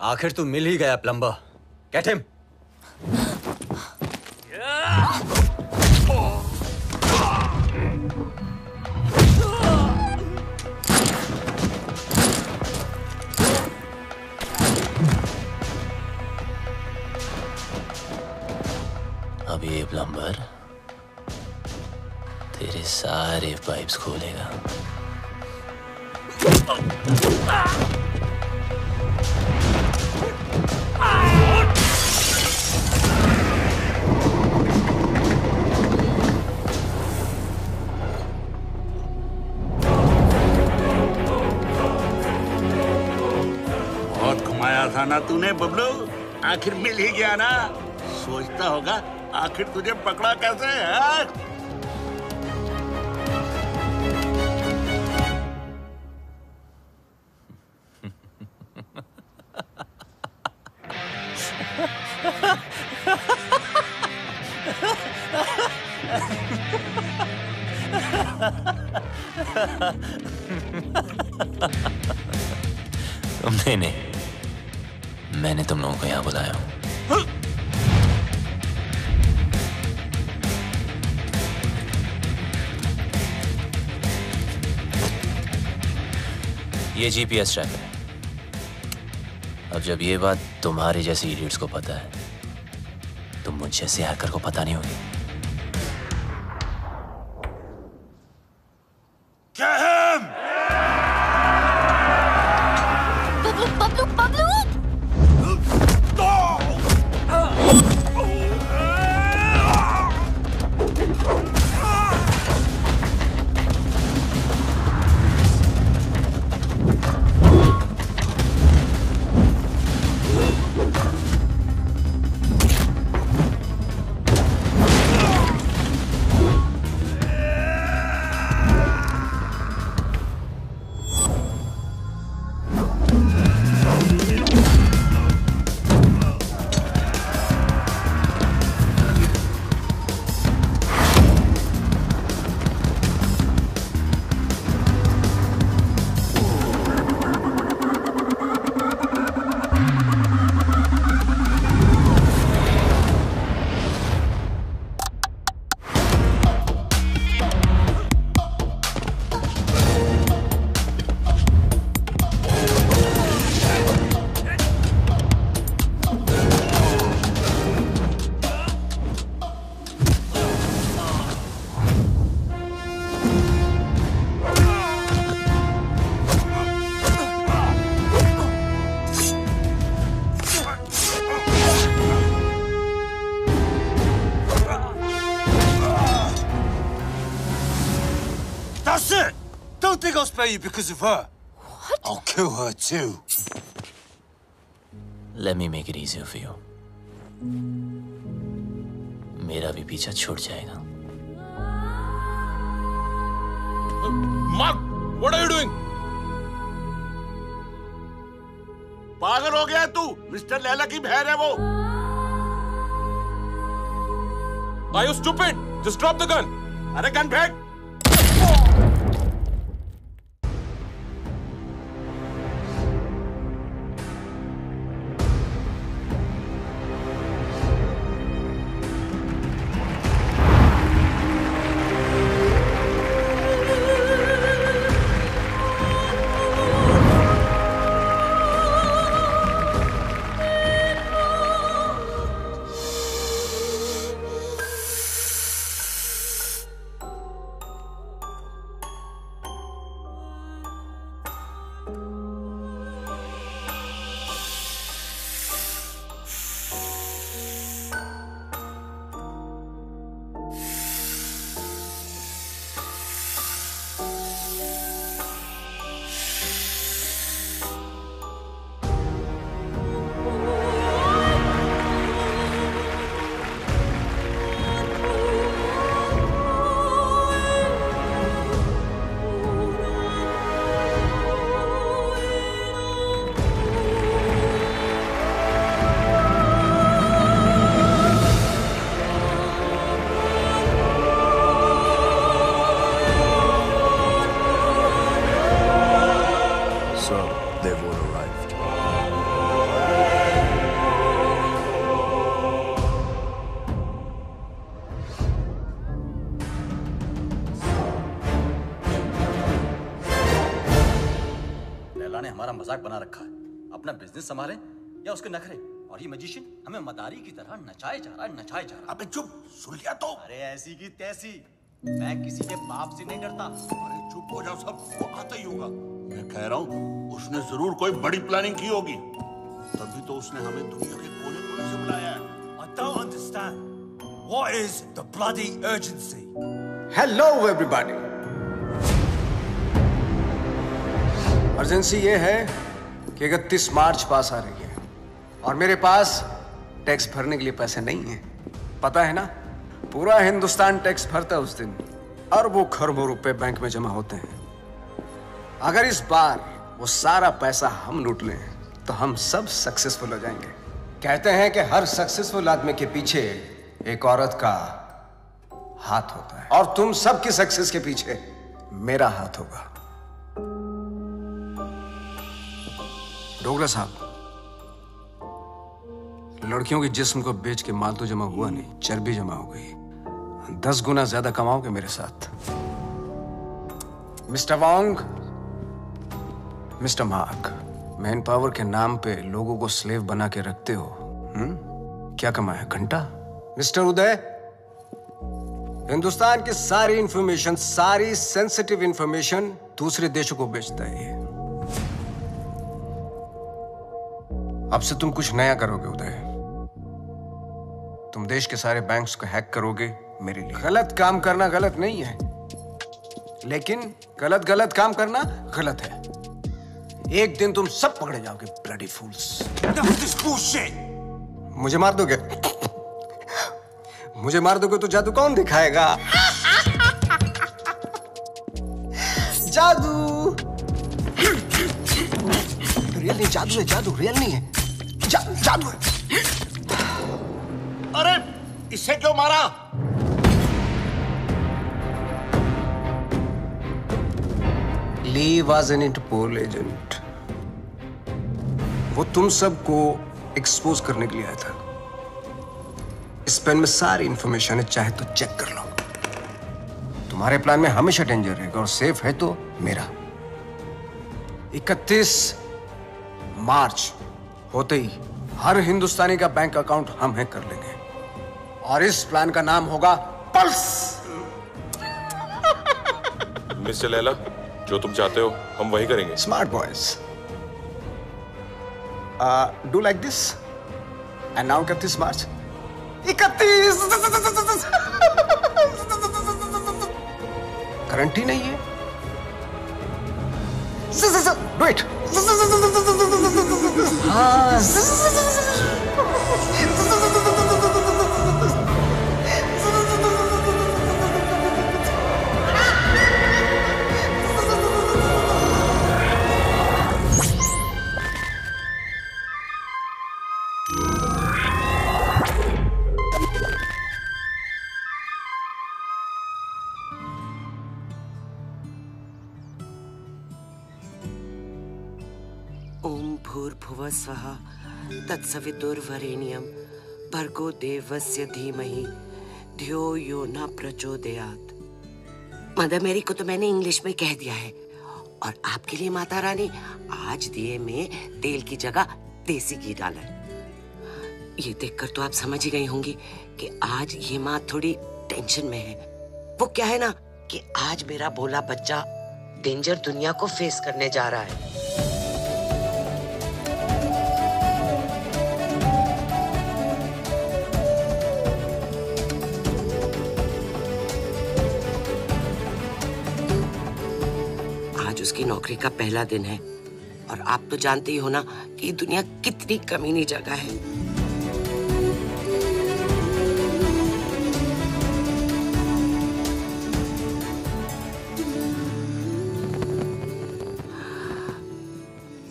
आखिर तू मिल ही गया प्लम्बर। Get him. अब ये प्लम्बर तेरे सारे पाइप्स खोलेगा। बहुत घुमाया था ना तूने बबलू, आखिर मिल ही गया ना। सोचता होगा आखिर तुझे पकड़ा कैसे है? तुमने नहीं, मैंने तुम लोगों को यहाँ बुलाया हूँ। ये जीपीएस ट्रैकर है। अब जब ये बात तुम्हारे जैसे इडियट्स को पता है, तो मुझ जैसे हैकर को पता नहीं होगी। Bablu Bablu That's it! Don't think I'll spare you because of her. What? I'll kill her too. Let me make it easier for you. मेरा भी पीछा छूट जाएगा। Mark, what are you doing? पागल हो गया तू? मिस्टर लैला की बहन है वो। Are you stupid? Just drop the gun. अरे गन फेंक। मातारा ने हमारा मजाक बना रखा है। अपना बिजनेस संभाले या उसके नखरे। और ये मैजिशियन हमें मदारी की तरह नचाए जा रहा है, नचाए जा रहा है। अबे चुप, सुन लिया तो। अरे ऐसी की तैसी, मैं किसी के बाप से नहीं डरता। अरे चुप हो जाओ, सबको आता ही होगा। मैं कह रहा हूँ उसने जरूर कोई बड़ी प्लानिंग की होगी, तभी तो उसने हमें दुनिया के कोने कोने से बुलाया है। I don't understand. What is the bloody urgency? Hello everybody. Urgency ये है कि 31 मार्च पास आ रही है और मेरे पास टैक्स भरने के लिए पैसे नहीं है। पता है ना, पूरा हिंदुस्तान टैक्स भरता है उस दिन। अरबों खरबों रुपए बैंक में जमा होते हैं। अगर इस बार वो सारा पैसा हम लूट लें तो हम सब सक्सेसफुल हो जाएंगे। कहते हैं कि हर सक्सेसफुल आदमी के पीछे एक औरत का हाथ होता है और तुम सबकी सक्सेस के पीछे मेरा हाथ होगा। डोगरा साहब, लड़कियों के जिस्म को बेच के माल तो जमा हुआ नहीं, चर्बी जमा हो गई। 10 गुना ज्यादा कमाओगे मेरे साथ। Mister Wong, mister mark, man power के नाम पे लोगों को स्लेव बना के रखते हो। क्या कमाया? घंटा। मिस्टर उदय, हिंदुस्तान की सारी इंफॉर्मेशन, सारी सेंसिटिव इंफॉर्मेशन दूसरे देशों को बेचता है ये। अब से तुम कुछ नया करोगे उदय। तुम देश के सारे बैंक्स को हैक करोगे मेरे लिए। गलत काम करना गलत नहीं है, लेकिन गलत काम करना गलत है। एक दिन तुम सब पकड़े जाओगे, bloody fools. Enough of this bullshit. मुझे मार दोगे? मुझे मार दोगे तो जादू कौन दिखाएगा? जादू रियल नहीं, जादू है, जादू रियल नहीं है, जादू है। अरे इसे क्यों मारा? ली वॉज एन इंटरपोल एजेंट। वो तुम सबको एक्सपोज करने के लिए आया था। इस पेन में सारी इंफॉर्मेशन है, चाहे तो चेक कर लो। तुम्हारे प्लान में हमेशा डेंजर रहेगा और सेफ है तो मेरा। 31 मार्च होते ही हर हिंदुस्तानी का बैंक अकाउंट हम हैक कर लेंगे और इस प्लान का नाम होगा पल्स। मिस्टर लैला, जो तुम चाहते हो हम वही करेंगे। Smart boys, do like this and now 31 March. 31 current ही नहीं है। Do it. ओम भूर्भुवः स्वः तत्सवितुर्वरेण्यं भर्गो देवस्य धीमहि धियो यो न प्रचोदयात्। मदर मेरी को तो मैंने इंग्लिश में कह दिया है और आपके लिए माता रानी आज दिए में तेल की जगह देसी घी डाला है। ये देखकर तो आप समझ ही गई होंगी कि आज ये माँ थोड़ी टेंशन में है। वो क्या है ना कि आज मेरा भोला बच्चा डेंजर दुनिया को फेस करने जा रहा है। आज उसकी नौकरी का पहला दिन है और आप तो जानते ही हो ना कि दुनिया कितनी कमीनी जगह है।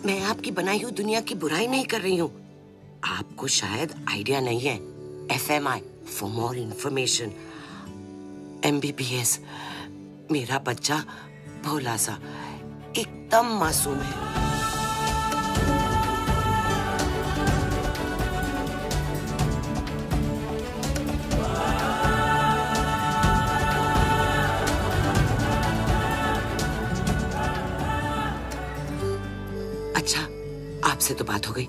मैं आपकी बनाई हुई दुनिया की बुराई नहीं कर रही हूँ। आपको शायद आइडिया नहीं है। FMI for more information, MBBS। मेरा बच्चा भोला सा एकदम मासूम है। आपसे तो बात हो गई।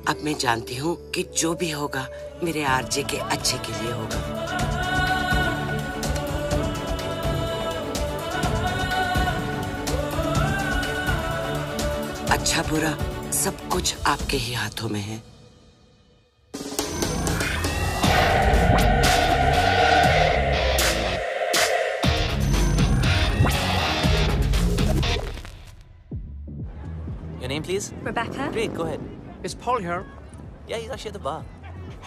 अब मैं जानती हूँ कि जो भी होगा मेरे आरजे के अच्छे के लिए होगा। अच्छा बुरा सब कुछ आपके ही हाथों में है। Your name, please? Rebecca. Great, go ahead. Is Paul here? Yeah, he's actually at the bar.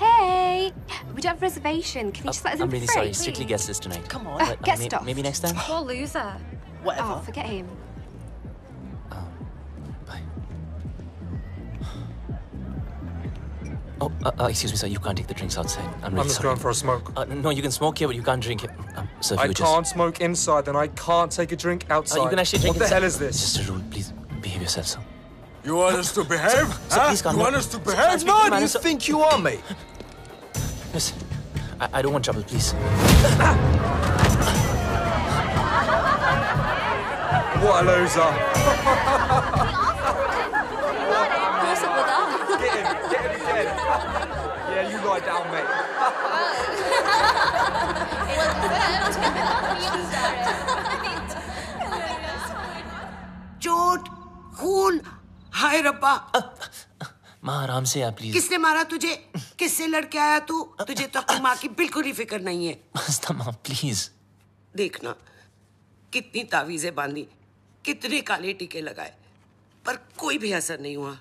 Hey, we don't have a reservation. Can you just let us in I'm for really free, sorry. please? Strictly guest list tonight. Come on. But, get stuffed. maybe next time. Poor loser. Whatever. Oh, forget him. Bye. Oh, excuse me, sir. You can't take the drinks outside. I'm really I'm just sorry. going for a smoke. No, you can smoke here, but you can't drink it. Sir, if I you would just... can't smoke inside, then I can't take a drink outside. You can actually drink What the inside. hell is this? It's just a rule. Please behave yourself, sir. You want us to behave? Sir, please calm You down. want us to behave? Sir, No, man, you sir. think you are, mate? Listen, I don't want trouble, please. What a loser. What's up with that? Get him again. Yeah, you lie down, mate. चोट, खून, हाय रब्बा। माँ आराम से आप please. किसने मारा तुझे? किससे लड़के आया तू? तुझे तो अपनी माँ की बिल्कुल ही फिक्र नहीं है। मस्ता माँ प्लीज। देखना कितनी तावीजें बांधी, कितने काले टीके लगाए, पर कोई भी असर नहीं हुआ।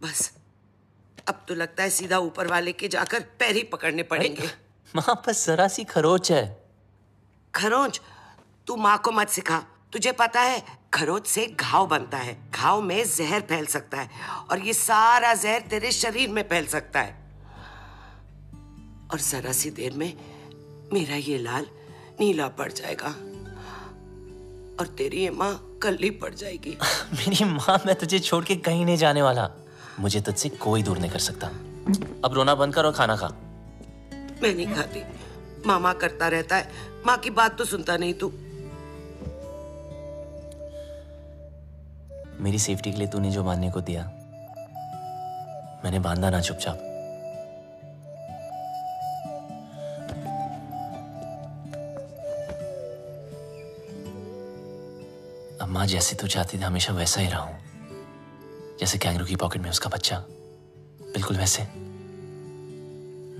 बस अब तो लगता है सीधा ऊपर वाले के जाकर पैर ही पकड़ने पड़ेंगे। माँ बस जरा सी खरोच है। खरोंच? तू माँ को मत सिखा। तुझे पता है खरोच से घाव बनता है, घाव में जहर फैल सकता है और ये सारा जहर तेरे शरीर में फैल सकता है और जरा सी देर में मेरा ये लाल नीला पड़ जाएगा और तेरी ये माँ कल्ली पड़ जाएगी। मेरी माँ, मैं तुझे छोड़ के कहीं नहीं जाने वाला। मुझे तुझसे कोई दूर नहीं कर सकता। अब रोना बंद कर और खाना खा। मैं नहीं खाती। मामा करता रहता है, माँ की बात तो सुनता नहीं तू। मेरी सेफ्टी के लिए तूने जो बांधने को दिया मैंने बांधा ना चुपचाप। अब माँ जैसे तू चाहती थी हमेशा वैसा ही रहा हूं, जैसे कैंगरू की पॉकेट में उसका बच्चा, बिल्कुल वैसे।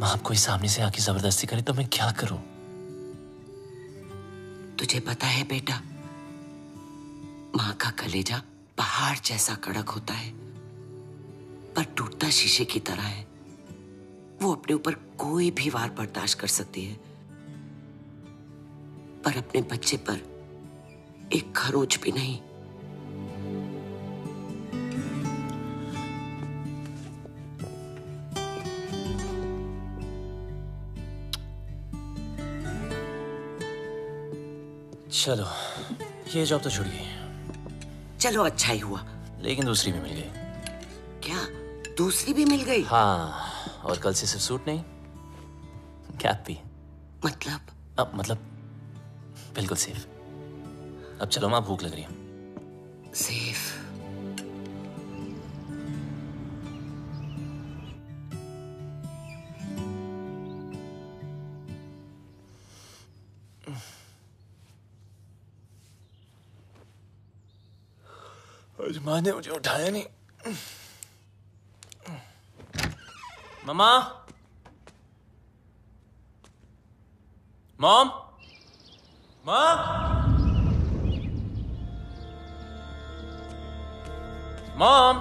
माँ अब कोई सामने से आके जबरदस्ती करे तो मैं क्या करूं? तुझे पता है बेटा, माँ का कलेजा पहाड़ जैसा कड़क होता है पर टूटता शीशे की तरह है। वो अपने ऊपर कोई भी वार बर्दाश्त कर सकती है पर अपने बच्चे पर एक खरोच भी नहीं। चलो ये जॉब तो छूट गई, चलो अच्छा ही हुआ। लेकिन दूसरी भी मिल गई। क्या दूसरी भी मिल गई? हाँ, और कल से सिर्फ सूट नहीं, कैप भी। मतलब? मतलब बिल्कुल सेफ। अब चलो माँ, भूख लग रही है। सेफ? आज माँ ने मुझे उठाया नहीं। मम्मा, मॉम, माँ, मॉम।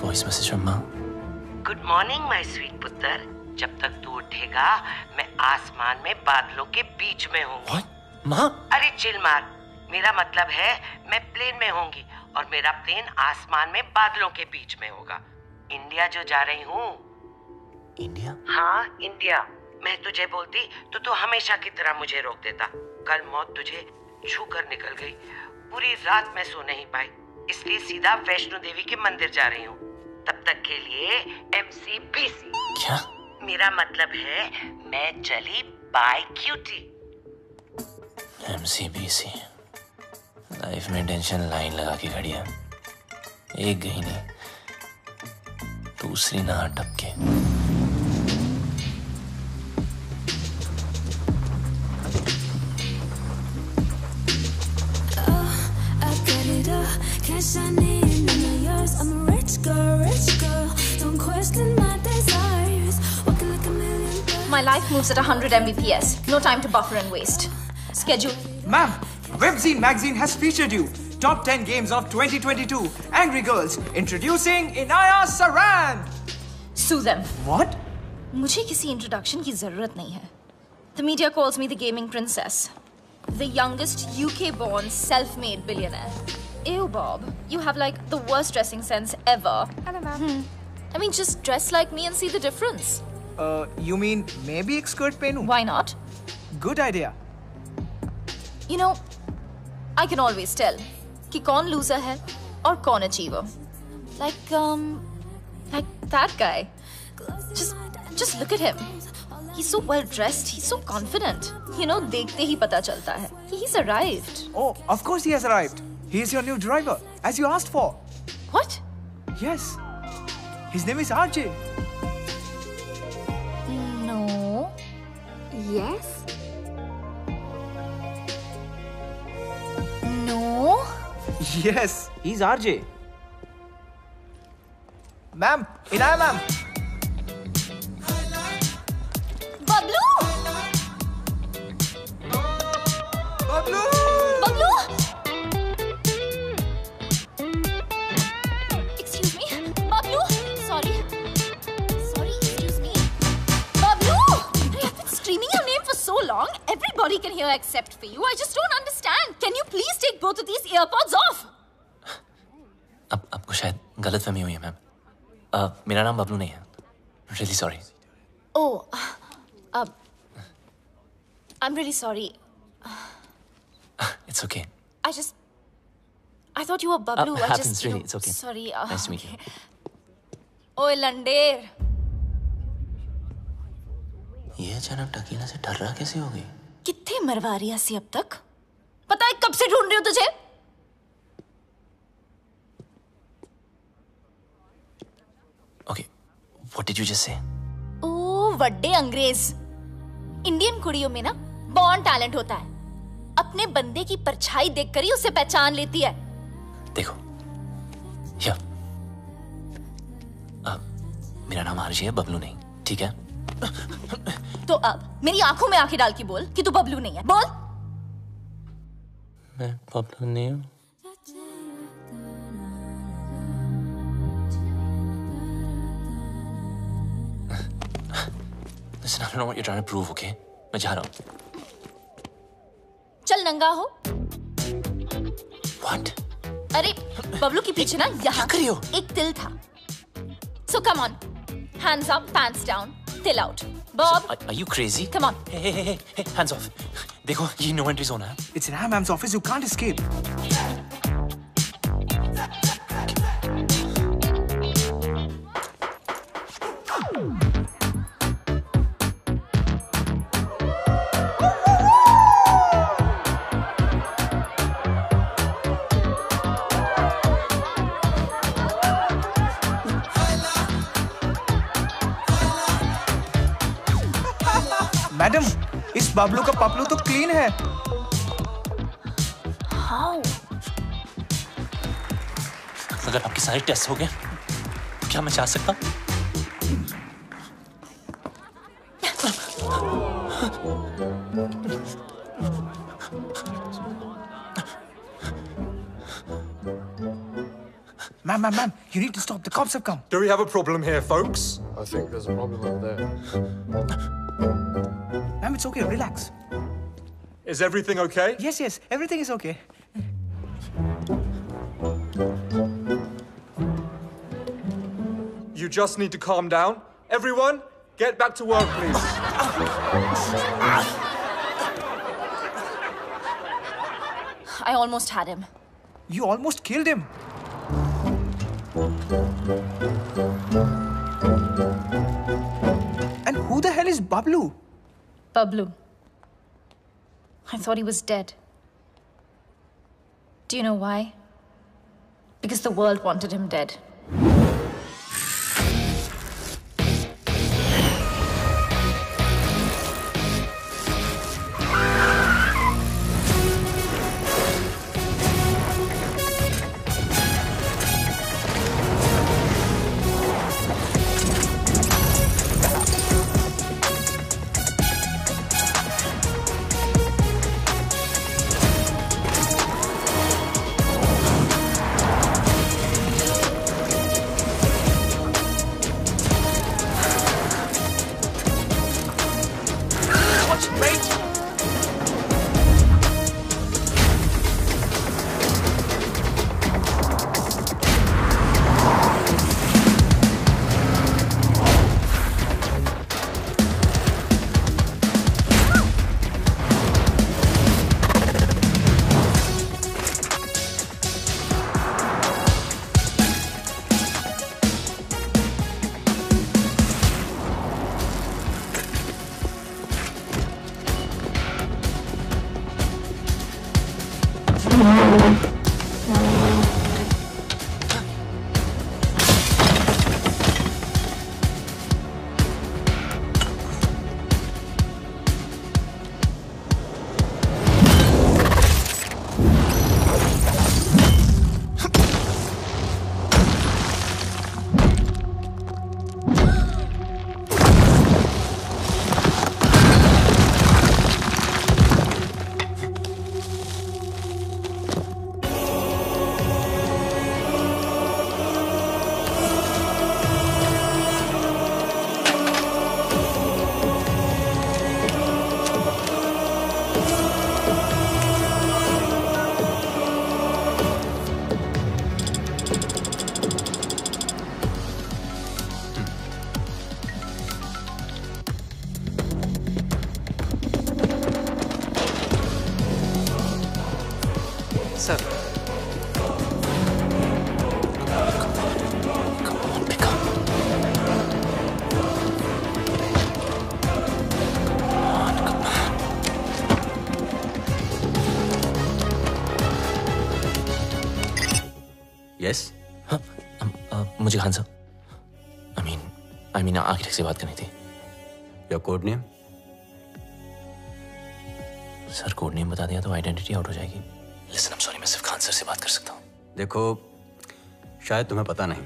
वॉइस मैसेज फ्रॉम माँ। गुड मॉर्निंग माय स्वीट पुत्र। जब तक तू उठेगा मैं आसमान में बादलों के बीच में हूँ। माँ? अरे चिल मार। मेरा मतलब है मैं प्लेन में होंगी और मेरा प्लेन आसमान में बादलों के बीच में होगा। इंडिया जो जा रही हूँ। इंडिया? हाँ इंडिया। मैं तुझे बोलती तो तू हमेशा की तरह मुझे रोक देता। कल मौत तुझे छू कर निकल गई। पूरी रात मैं सो नहीं पाई, इसलिए सीधा वैष्णो देवी के मंदिर जा रही हूँ। तब तक के लिए MCBC। क्या? मेरा मतलब है मैं चली बाय क्यूटी। MCBC लाइफ में टेंशन लाइन लगा के खड़ी है, एक गई नहीं, दूसरी ना टपके। My life moves at 100 Mbps. No time to buffer and waste. Schedule. Ma'am, Webzine magazine has featured you. Top 10 games of 2022. Angry Girls. Introducing Inaya Saran. Sue them. What? मुझे किसी introduction की जरूरत नहीं है. The media calls me the gaming princess. The youngest UK-born self-made billionaire. Ew, Bob. You have like the worst dressing sense ever. Hello, ma'am. I mean, just dress like me and see the difference. You mean maybe एक skirt पहनूं? Why not? Good idea. You know, I can always tell कि कौन loser है और कौन achiever. Like that guy. Just look at him. He's so well dressed. He's so confident. You know, देखते ही पता चलता है. He's arrived. Oh, of course he has arrived. He is your new driver, as you asked for. What? Yes. His name is RJ. No. Yes? No. Yes, he's RJ. Ma'am, Inaya ma'am. Bablu! Bablu! Bablu! Excuse me. Bablu! Sorry, excuse me. Bablu! I've been screaming your name for so long. Everybody can hear except for you. I just don't understand. Can you please take both of these earpods off? अब आपको शायद गलतफहमी हुई है ma'am. मेरा नाम बबलू नहीं है। Really sorry. Oh, I'm really sorry. It's okay. I thought you were Bablu. Happens really. It's okay. Sorry. Nice to meet you. ओए लंडेर, ये अचानक टकीला से डर रहा कैसे हो गई? कितने मरवा रही हसी अब तक? पता है कब से ढूंढ रही हूँ तुझे? Okay, what did you just say? ओ वड्डे अंग्रेज। इंडियन कुड़ियों में ना बॉर्न टैलेंट होता है। अपने बंदे की परछाई देखकर ही उसे पहचान लेती है। देखो, या मेरा नाम आरजी है, बबलू नहीं, ठीक है? तो अब मेरी आंखों में आंखें डाल के बोल कि तू बबलू नहीं है। बोल। मैं बबलू नहीं हूँ। Listen, I don't know what you're trying to prove, okay? मैं जा रहा हूँ। चल नंगा हो। What? अरे बबलू के पीछे ना यहाँ कर रही हो? एक तिल था। So come on, hands up, pants down, till out. Bob, Are you crazy? come on. Hey, hands off. देखो, ये no entry zone है। It's Inaya ma'am's office. You can't escape. Madam, इस बबलू का पपलू तो क्लीन है। How? अगर आपके सारे टेस्ट हो गए, क्या मैं जा सकता? Ma'am, you need to stop. The cops have come. Do we have a problem here, folks? I think there's a problem over there. Ma'am, it's okay. Relax. Is everything okay? Yes. Everything is okay. You just need to calm down. Everyone, get back to work, please. I almost had him. You almost killed him. And Who the hell is Bablu? Bablu. I thought he was dead. Do you know why? Because the world wanted him dead. Yes? मुझे खान साहब I mean architect से बात करनी थी। Your code name? Sir code name बता दिया तो identity out हो जाएगी। Listen, I'm sorry, मैं सिर्फ खान सर से बात कर सकता हूँ। देखो, शायद तुम्हें पता नहीं,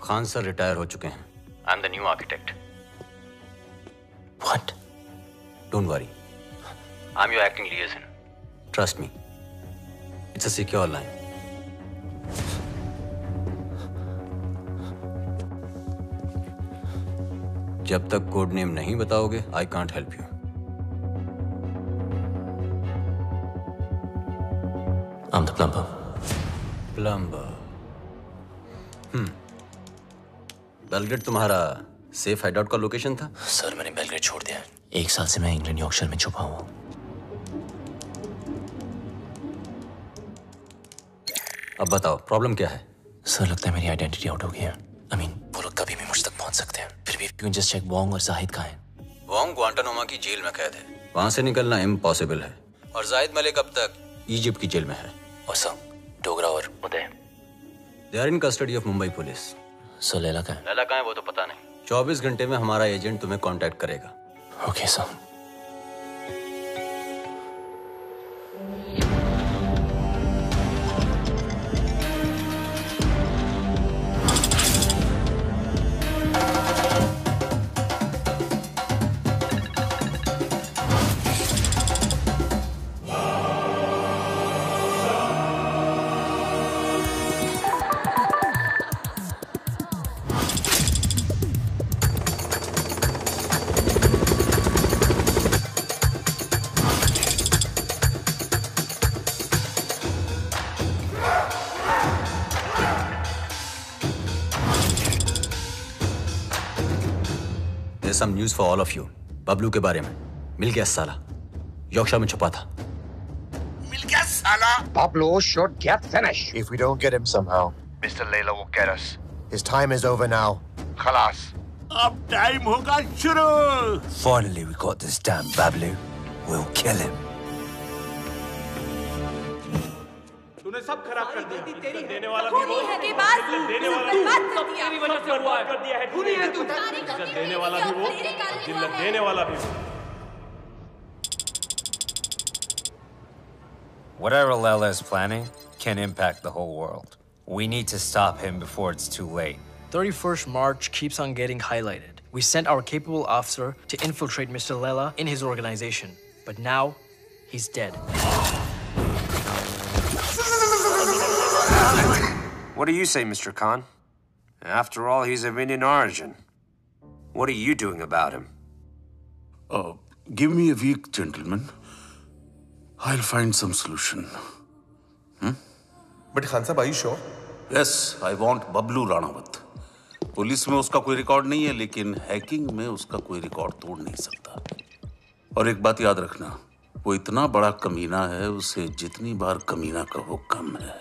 खान सर रिटायर हो चुके हैं। I'm the new architect. What? Don't worry. I'm your acting liaison. Trust me. It's a secure line. जब तक कोड नेम नहीं बताओगे, I can't help you. I'm the plumber. Plumber. Belgrade तुम्हारा सेफ हाइडआउट का location था? Sir मैंने Belgrade छोड़ दिया है। 1 साल से मैं इंग्लैंड यॉर्कशायर में छुपा हुआ हूँ। अब बताओ प्रॉब्लम क्या है? सर लगता है मेरी आइडेंटिटी आउट हो गई है। वो लोग कभी भी मुझ तक पहुंच सकते हैं। फिर भी you can just check Wong और जाहिद कहाँ हैं। वोंग ग्वांटानामो की जेल में कैद है, वहां से निकलना इम्पॉसिबल है। और जाहिद मलिक अब तक इजिप्ट की जेल में है। और सर डोगरा और Uday they are in custody of Mumbai police. Sir Laila कहाँ है? लैला कहाँ है वो तो पता नहीं। 24 घंटे में हमारा एजेंट तुम्हें कांटेक्ट करेगा। Okay sir. Some news for all of you. Bablu के बारे में। मिल गया साला, यॉर्कशायर में छुपा था। मिल गया साला। Pablo should get finished. If we don't get him somehow, Mr. Layla will get us. His time is over now. खलास, अब टाइम होगा शुरू। Finally, we got this damn Bablu. We'll kill him. तूने सब खराब कर दिया। देने वाला भी वो, के बाद देने वाला बर्बाद कर दिया। तेरी वजह से हुआ कर दिया है। खूनी है तू। देने वाला भी वो, जिल्लत देने वाला भी वो। Whatever Lela is planning can impact the whole world. We need to stop him before it's too late. 31st March keeps on getting highlighted. We sent our capable officer to infiltrate Mr. Lela in his organization. But now, he's dead. What do you say, Mr. Khan? After all, he's of Indian origin. What are you doing about him? Give me a week, gentlemen. I'll find some solution. But Khan Sahib, are you sure? Yes, I want Bablu Ranawat. Police में उसका कोई record नहीं है, लेकिन hacking में उसका कोई record तोड़ नहीं सकता। और एक बात याद रखना, वो इतना बड़ा कमीना है, उसे जितनी बार कमीना कहो कम है।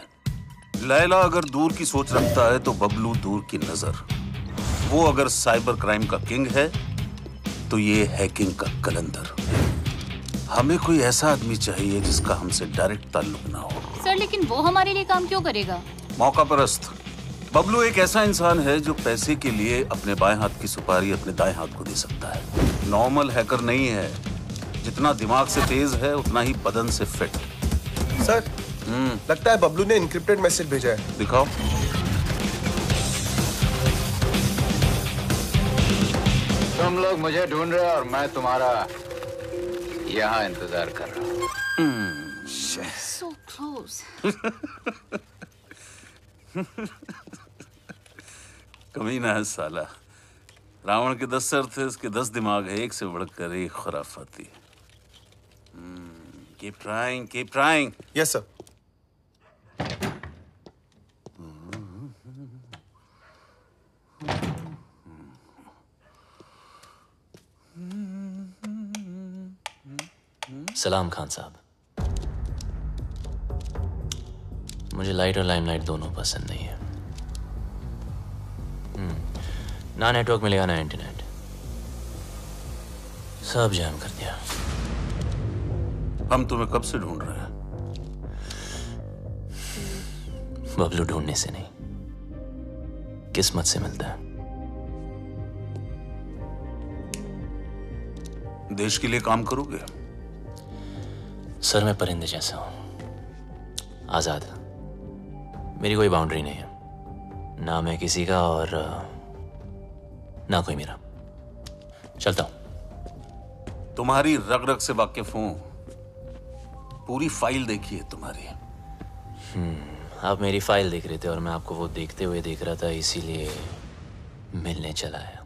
लैला अगर दूर की सोच रखता है तो बबलू दूर की नजर। वो अगर साइबर क्राइम का किंग है तो ये हैकिंग का कलंदर। हमें कोई ऐसा आदमी चाहिए जिसका हमसे डायरेक्ट ताल्लुक ना हो। सर लेकिन वो हमारे लिए काम क्यों करेगा? मौका परस्त। बबलू एक ऐसा इंसान है जो पैसे के लिए अपने बाएं हाथ की सुपारी अपने दाएं हाथ को दे सकता है। नॉर्मल हैकर नहीं है, जितना दिमाग से तेज है उतना ही बदन से फिट। सर, लगता है बबलू ने एन्क्रिप्टेड मैसेज भेजा है। दिखाओ। तुम लोग मुझे ढूंढ रहे हो और मैं तुम्हारा यहाँ इंतजार कर रहा हूँ। So close. कमीना है साला। रावण के 10 सर थे, उसके 10 दिमाग है, एक से बढ़कर एक खुराफाती। Keep trying, keep trying. Yes, sir. सलाम खान साहब। मुझे लाइट और लाइमलाइट दोनों पसंद नहीं है। ना नेटवर्क मिलेगा ना इंटरनेट, सब जैम कर दिया। हम तुम्हें कब से ढूंढ रहे हैं? बबलू ढूंढने से नहीं, किस्मत से मिलता है। देश के लिए काम करोगे? सर मैं परिंदे जैसा हूं, आजाद। मेरी कोई बाउंड्री नहीं है, ना मैं किसी का और ना कोई मेरा। चलता हूं। तुम्हारी रग रग से वाकिफ हूं, पूरी फाइल देखी है तुम्हारी। आप मेरी फाइल देख रहे थे और मैं आपको वो देखते हुए देख रहा था, इसीलिए मिलने चला आया।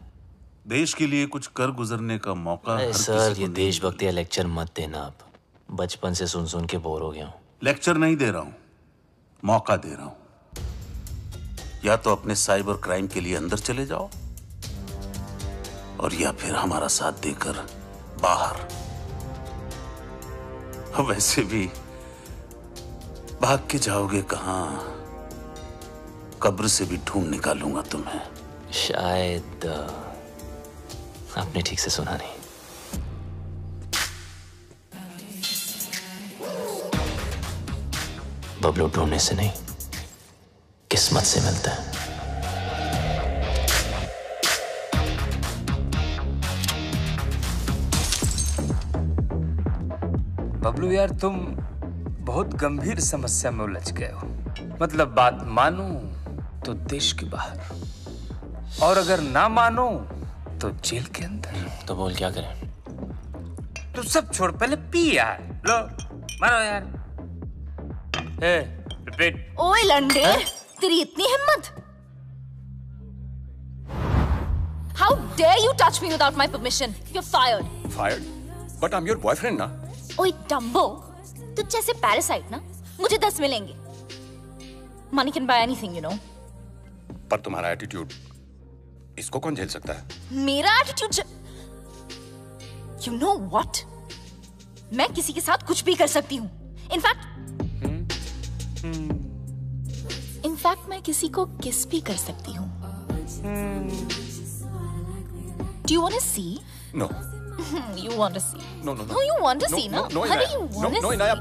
देश के लिए कुछ कर गुजरने का मौका। सर ये देशभक्ति का लेक्चर मत देना आप, बचपन से सुन सुन के बोर हो गया हूं। लेक्चर नहीं दे रहा हूं, मौका दे रहा हूं। या तो अपने साइबर क्राइम के लिए अंदर चले जाओ, और या फिर हमारा साथ देकर बाहर। वैसे भी भाग के जाओगे कहां? कब्र से भी ढूंढ निकालूंगा तुम्हें। शायद आपने ठीक से सुना नहीं। बबलू ढूंढने से नहीं, किस्मत से मिलता है। बबलू यार, तुम बहुत गंभीर समस्या में उलझ गए हो। मतलब बात मानो तो देश के बाहर, और अगर ना मानो तो जेल के अंदर। तो बोल क्या करें? तू सब छोड़, पहले पी यार। लो मारो यार। रिपीट। ओए लंडे, तेरी इतनी हिम्मत? How dare you touch me without my permission? You're fired. Fired? But I'm your boyfriend, ना? ओए डम्बो, तुझ जैसे पैरासाइट ना मुझे 10 मिलेंगे। Money can buy anything, you know. पर तुम्हारा एटीट्यूड, इसको कौन झेल सकता है? मेरा एटीट्यूड? You know what? मैं किसी के साथ कुछ भी कर सकती हूँ। इनफैक्ट मैं किसी को किस भी कर सकती हूँ। Do you want to see? No. You want to see? No, no, no. No, you want to see, no? No, Honey, you want to no, see? Inaya.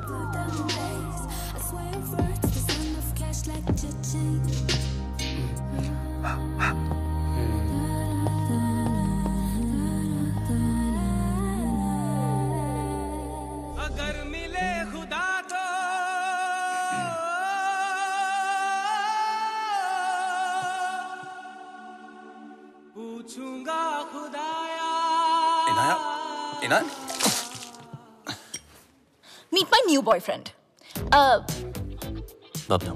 अगर मिले खुदा तो पूछूंगा खुदाया। Inaya. Meet my new boyfriend. Bablu.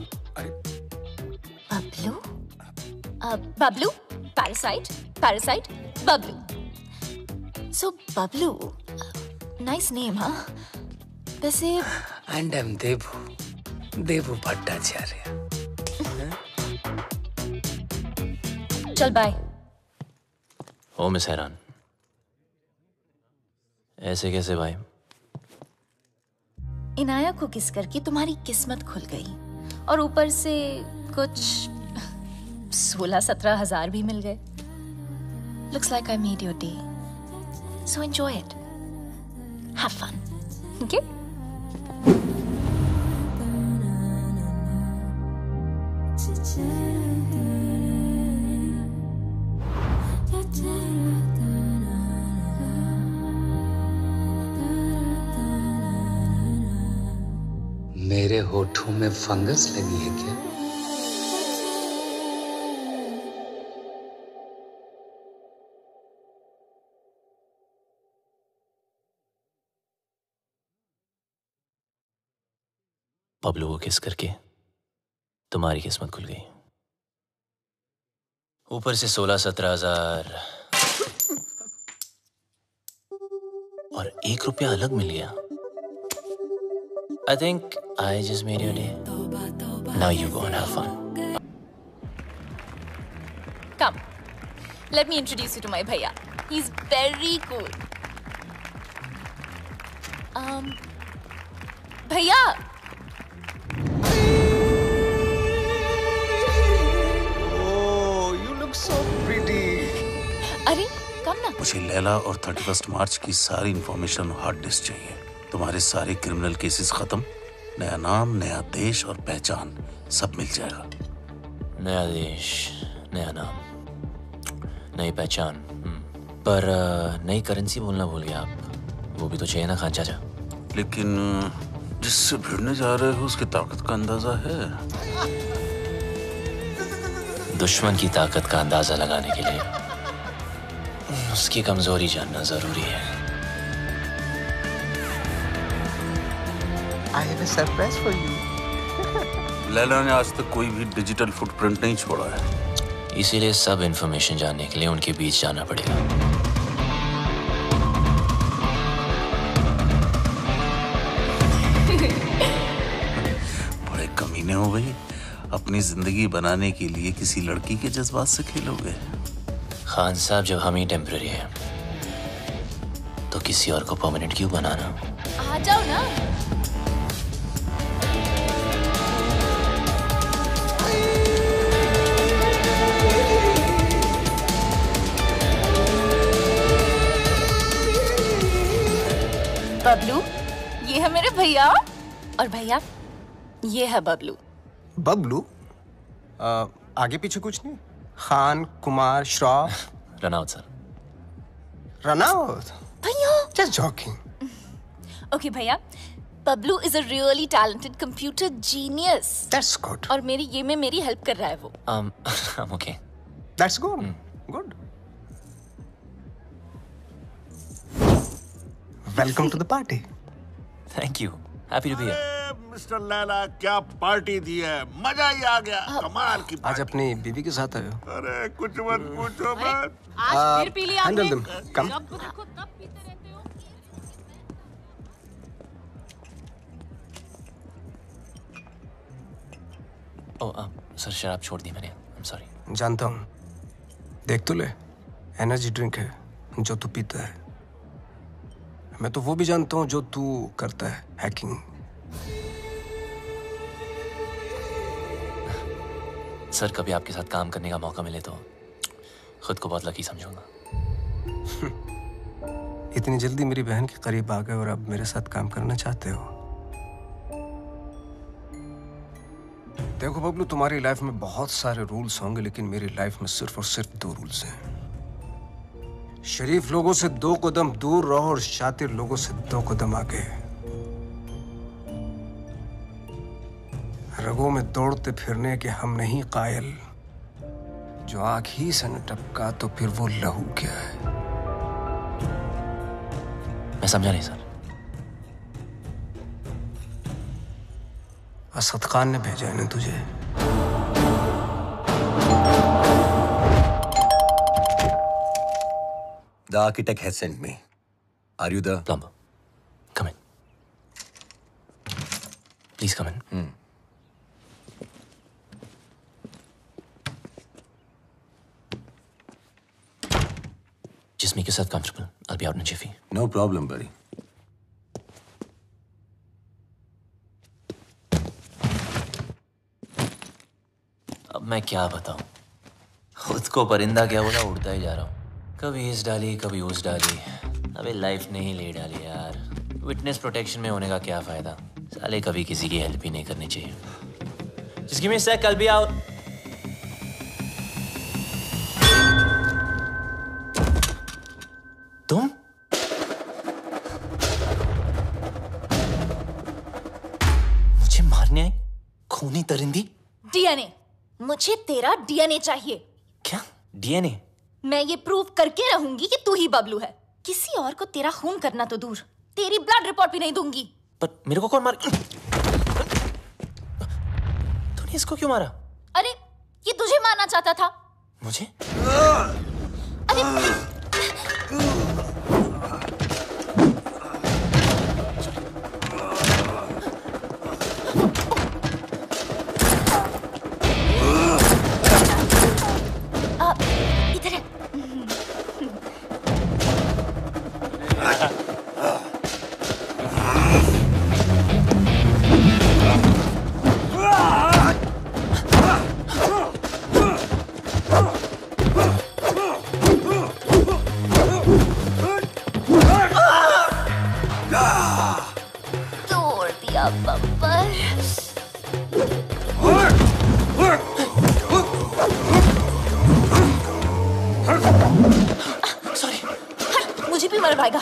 Bablu? Bablu? Parasite? Parasite? Bablu. So, Bablu. Nice name, huh? वैसे And I'm Devu. Devu Bhattacharya. चल bye. ओ miss हैरान, ऐसे कैसे भाई? इनाया को किस करके तुम्हारी किस्मत खुल गई और ऊपर से कुछ 16-17 हजार भी मिल गए। Looks like I made your day. So enjoy it. Have fun. Okay? मेरे होठों में फंगस लगी है क्या? बबलू को किस करके तुम्हारी किस्मत खुल गई, ऊपर से 16-17 हजार और 1 रुपया अलग मिल गया। I think I just made your day. Now you go and have fun. Come. Let me introduce you to my bhaiya. He's very cool. Bhaiya. Oh, you look so pretty. अरे, come ना. मुझे लैला और 31 मार्च की सारी information hard disk चाहिए। तुम्हारे सारे criminal cases खत्म, नया नाम, नया देश और पहचान सब मिल जाएगा। नया देश, नया नाम, नई पहचान, पर नई करेंसी बोलना भूल गया आप। वो भी तो चाहिए ना खान चाचा। लेकिन जिससे भिड़ने जा रहे हो उसकी ताकत का अंदाजा है? दुश्मन की ताकत का अंदाजा लगाने के लिए उसकी कमजोरी जानना जरूरी है। I have a surprise for you. Laila ने आज तक कोई भी डिजिटल फुटप्रिंट नहीं छोड़ा है, इसीलिए सब इंफॉर्मेशन जानने के लिए उनके बीच जाना पड़ेगा। बड़े कमीने हो भाई, अपनी जिंदगी बनाने के लिए किसी लड़की के जज्बात से खेलोगे? खान साहब, जब हम ही टेम्पररी हैं तो किसी और को परमानेंट क्यों बनाना? आ जाओ ना। बबलू, ये है मेरे भैया, और भैया ये है बबलू। बबलू? आगे पीछे कुछ नहीं? Khan, Kumar, Shroff? Run out sir. Run out? भैया। Just joking. Okay भैया, Bablu is a really talented computer genius. That's good. और मेरी ये में मेरी हेल्प कर रहा है वो। I'm okay. That's good. Good. Welcome to the party. Thank you. Happy to be here. Mister Laila, क्या पार्टी दी है, मजा ही आ गया। कमाल की आज अपनी बीवी के साथ आए हो? अरे कुछ मत पूछो मत। आज फिर पी लिया आपने? Handle them. Come. जब देखो तब पीते रहते हो। सर शराब छोड़ दी मैंने। I'm sorry. जानता हूँ। देख तो ले, एनर्जी ड्रिंक है जो तू पीता है। मैं तो वो भी जानता हूँ जो तू करता है, हैकिंग। सर, कभी आपके साथ काम करने का मौका मिले तो खुद को बहुत लकी समझूंगा। इतनी जल्दी मेरी बहन के करीब आ गए और अब मेरे साथ काम करना चाहते हो? देखो बबलू, तुम्हारी लाइफ में बहुत सारे रूल्स होंगे, लेकिन मेरी लाइफ में सिर्फ और सिर्फ 2 रूल्स हैं। शरीफ लोगों से 2 कदम दूर रहो और शातिर लोगों से 2 कदम आगे। रगों में दौड़ते फिरने के हम नहीं कायल, जो आंख ही से न टपका तो फिर वो लहू क्या है? मैं समझा नहीं सर। असद खान ने भेजा है ना तुझे? The architect has sent me. Are you the plumber? Come in. Please come in. Just make yourself comfortable. I'll be out in a jiffy. No problem, buddy. अब मैं क्या बताऊं? खुद को परिंदा क्या बोला, उड़ता ही जा रहा हूं। कभी इस डाली, कभी उस डाली। अबे लाइफ ने ही ले डाली यार। विटनेस प्रोटेक्शन में होने का क्या फायदा? साले कभी किसी की हेल्प ही नहीं करनी चाहिए। Just give me a sec, I'll be out. तुम? मुझे मारने आई? खूनी परिंदी? डीएनए। मुझे तेरा डीएनए चाहिए। क्या? डीएनए? मैं ये प्रूव करके रहूंगी कि तू ही बबलू है। किसी और को तेरा खून करना तो दूर, तेरी ब्लड रिपोर्ट भी नहीं दूंगी। पर मेरे को कौन मार? तूने इसको क्यों मारा? अरे ये तुझे मारना चाहता था। मुझे? अरे इधर है। तोड़ दिया बम्पर। सॉरी। मुझे भी मर पाएगा।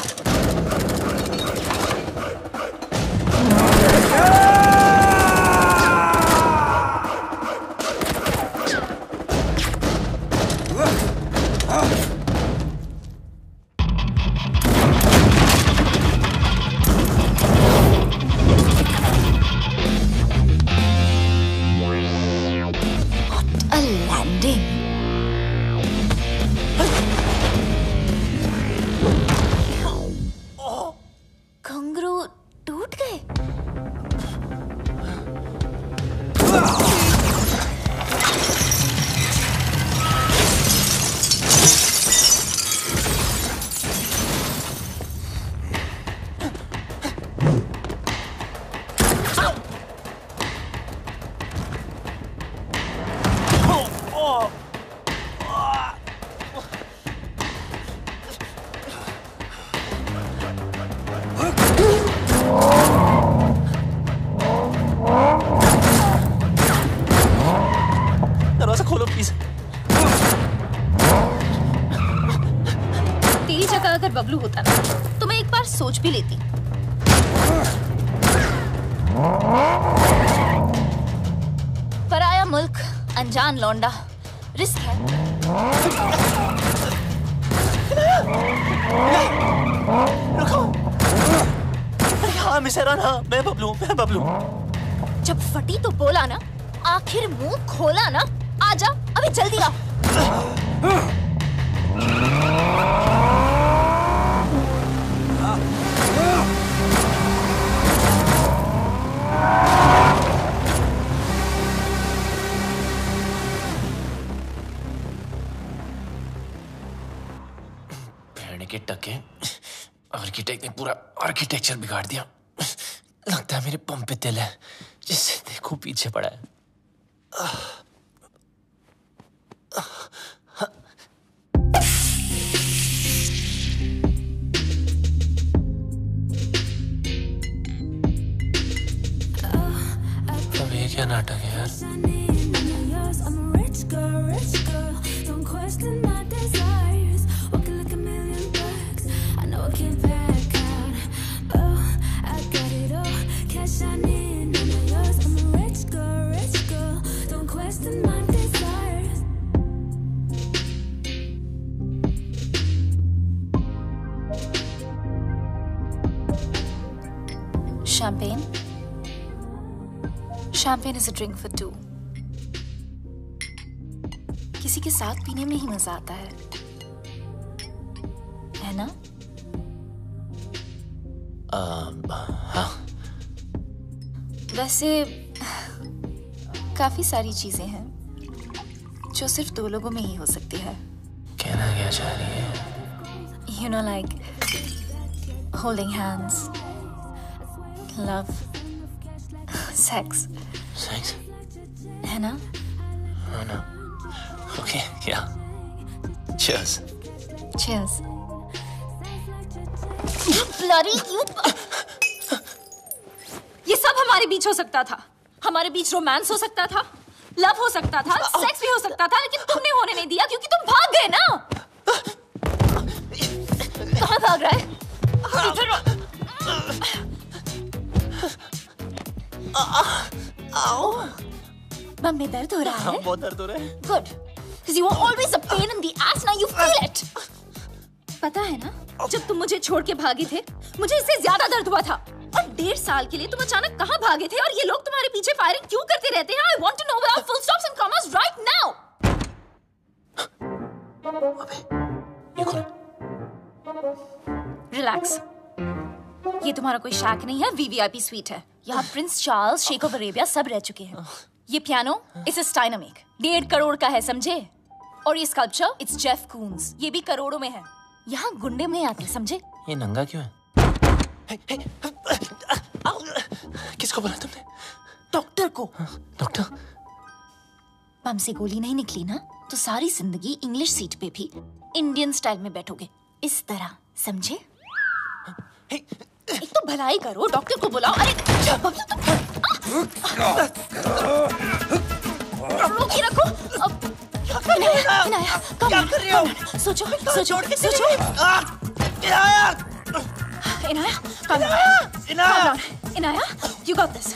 What a landing. घुंघरू टूट गए। दरवाजा खोलो प्लीज। तेरी जगह अगर बबलू होता ना तो मैं एक बार सोच भी लेती। पराया मुल्क, अनजान लौंडा, रिस्क है। रुको। अरे हाँ मिसेरा ना, मैं बबलू, मैं बबलू। जब फटी तो बोला ना, आखिर मुंह खोला ना। आजा, अभी जल्दी आ। भेड़ने के टके, आर्किटेक्ट ने पूरा आर्किटेक्चर बिगाड़ दिया। लगता है मेरे पंप पे तिल है, जिससे देखो पीछे पड़ा है। क्या नाटक है यार? Champagne? Champagne is a drink for two. किसी के साथ पीने में ही मजा आता है ना? हाँ। वैसे काफी सारी चीजें हैं जो सिर्फ दो लोगों में ही हो सकती है। कहना क्या चाह रही है? You know, like holding hands, love, sex. Sex? है ना? हाँ ना। Okay, yeah. Cheers. Cheers. Bloody you! ये सब हमारे बीच हो सकता था। हमारे बीच रोमांस हो सकता था, लव हो सकता था, सेक्स भी हो सकता था, लेकिन तुमने होने नहीं दिया क्योंकि तुम भाग गए ना। कहाँ भाग रहा है? इधर। आओ। बम में दर्द हो रहा है? बहुत दर्द हो रहा है। Good. Because you were always a pain in the ass. Now you feel it. पता है ना, जब तुम मुझे छोड़ के भागे थे, मुझे इससे ज्यादा दर्द हुआ था। और 1.5 साल के लिए तुम अचानक कहाँ भागे थे और ये लोग तुम्हारे पीछे फायरिंग क्यों करते रहते हैं? I want to know without full stops and commas right now. अबे, ये कौन है? Relax. ये तुम्हारा कोई शैक नहीं है, VVIP स्वीट है। यहाँ प्रिंस चार्ल्स, शेख ऑफ अरेबिया सब रह चुके हैं। ये piano it's a Steinway, 1.5 crore का है, समझे? और ये स्कल्पचर इट्स जेफ कून्स, ये भी करोड़ों में है। यहाँ गुंडे में आते, समझे? ये नंगा क्यों है? किसको बोला तुमने? डॉक्टर को। डॉक्टर? बम से गोली नहीं निकली ना, तो सारी जिंदगी इंग्लिश सीट पे भी इंडियन स्टाइल में बैठोगे, इस तरह, समझे? एक तो भलाई करो, डॉक्टर को बुलाओ। अरे रोक के रखो। इनाया, क्या कर रही हो? सोचो, सोचो, सोचो। Inaya, you got this.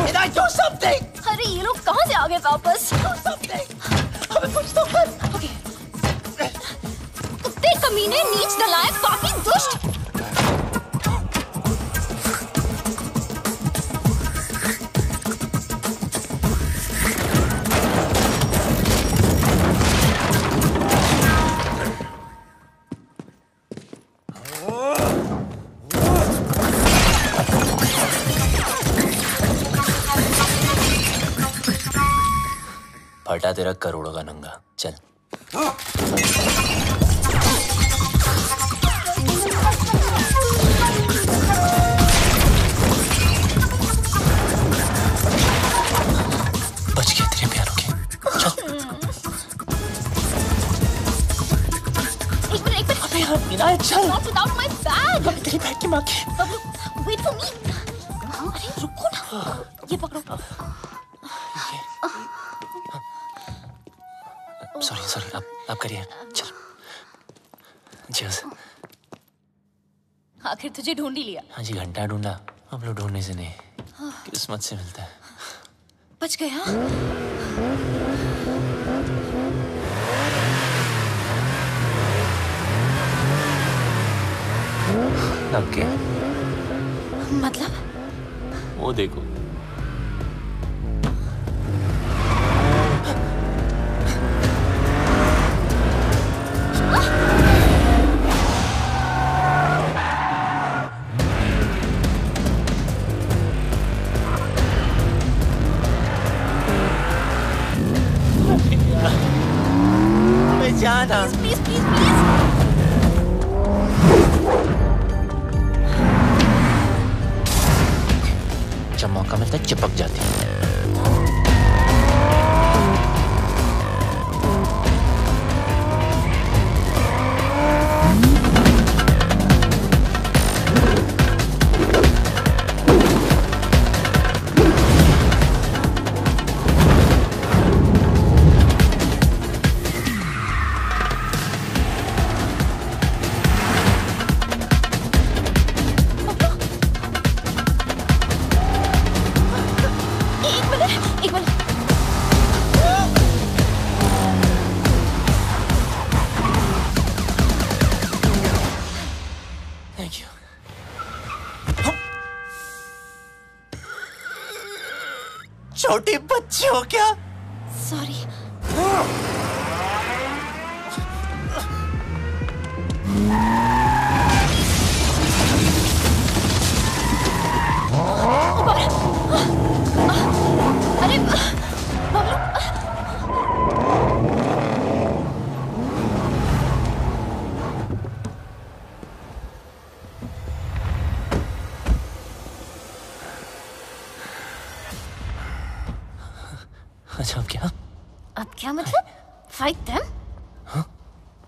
Inaya, do something. अरे ये लोग कहाँ से आ गए वापस? Do something. हमें कुछ तो कर। Okay. कुत्ते कमीने, नीच नलायक, पापी, दुष्ट। फटा तेरा करोड़ों का नंगा, चल। बच गए तेरे प्यारों के, चल। एक मिनट। अबे यार, इनाया चल। Not without my bag. तेरी बैग की माँ की। Wait for me. अरे रुको ना, ये पकड़ो। सॉरी, आप करिए, चल। Cheers. आखिर तुझे ढूंढ ही लिया। हाँ जी, घंटा ढूंढा, हम लोग ढूंढने से नहीं, किस्मत से मिलता है। बच गया। लग गया। मतलब? वो देखो। जाना। Please. जब मौका मिलता है चिपक जाती है। छोटे बच्चे हो क्या? Sorry. अरे बबलू, अच्छा अब क्या? अब क्या मतलब? Fight them? हाँ?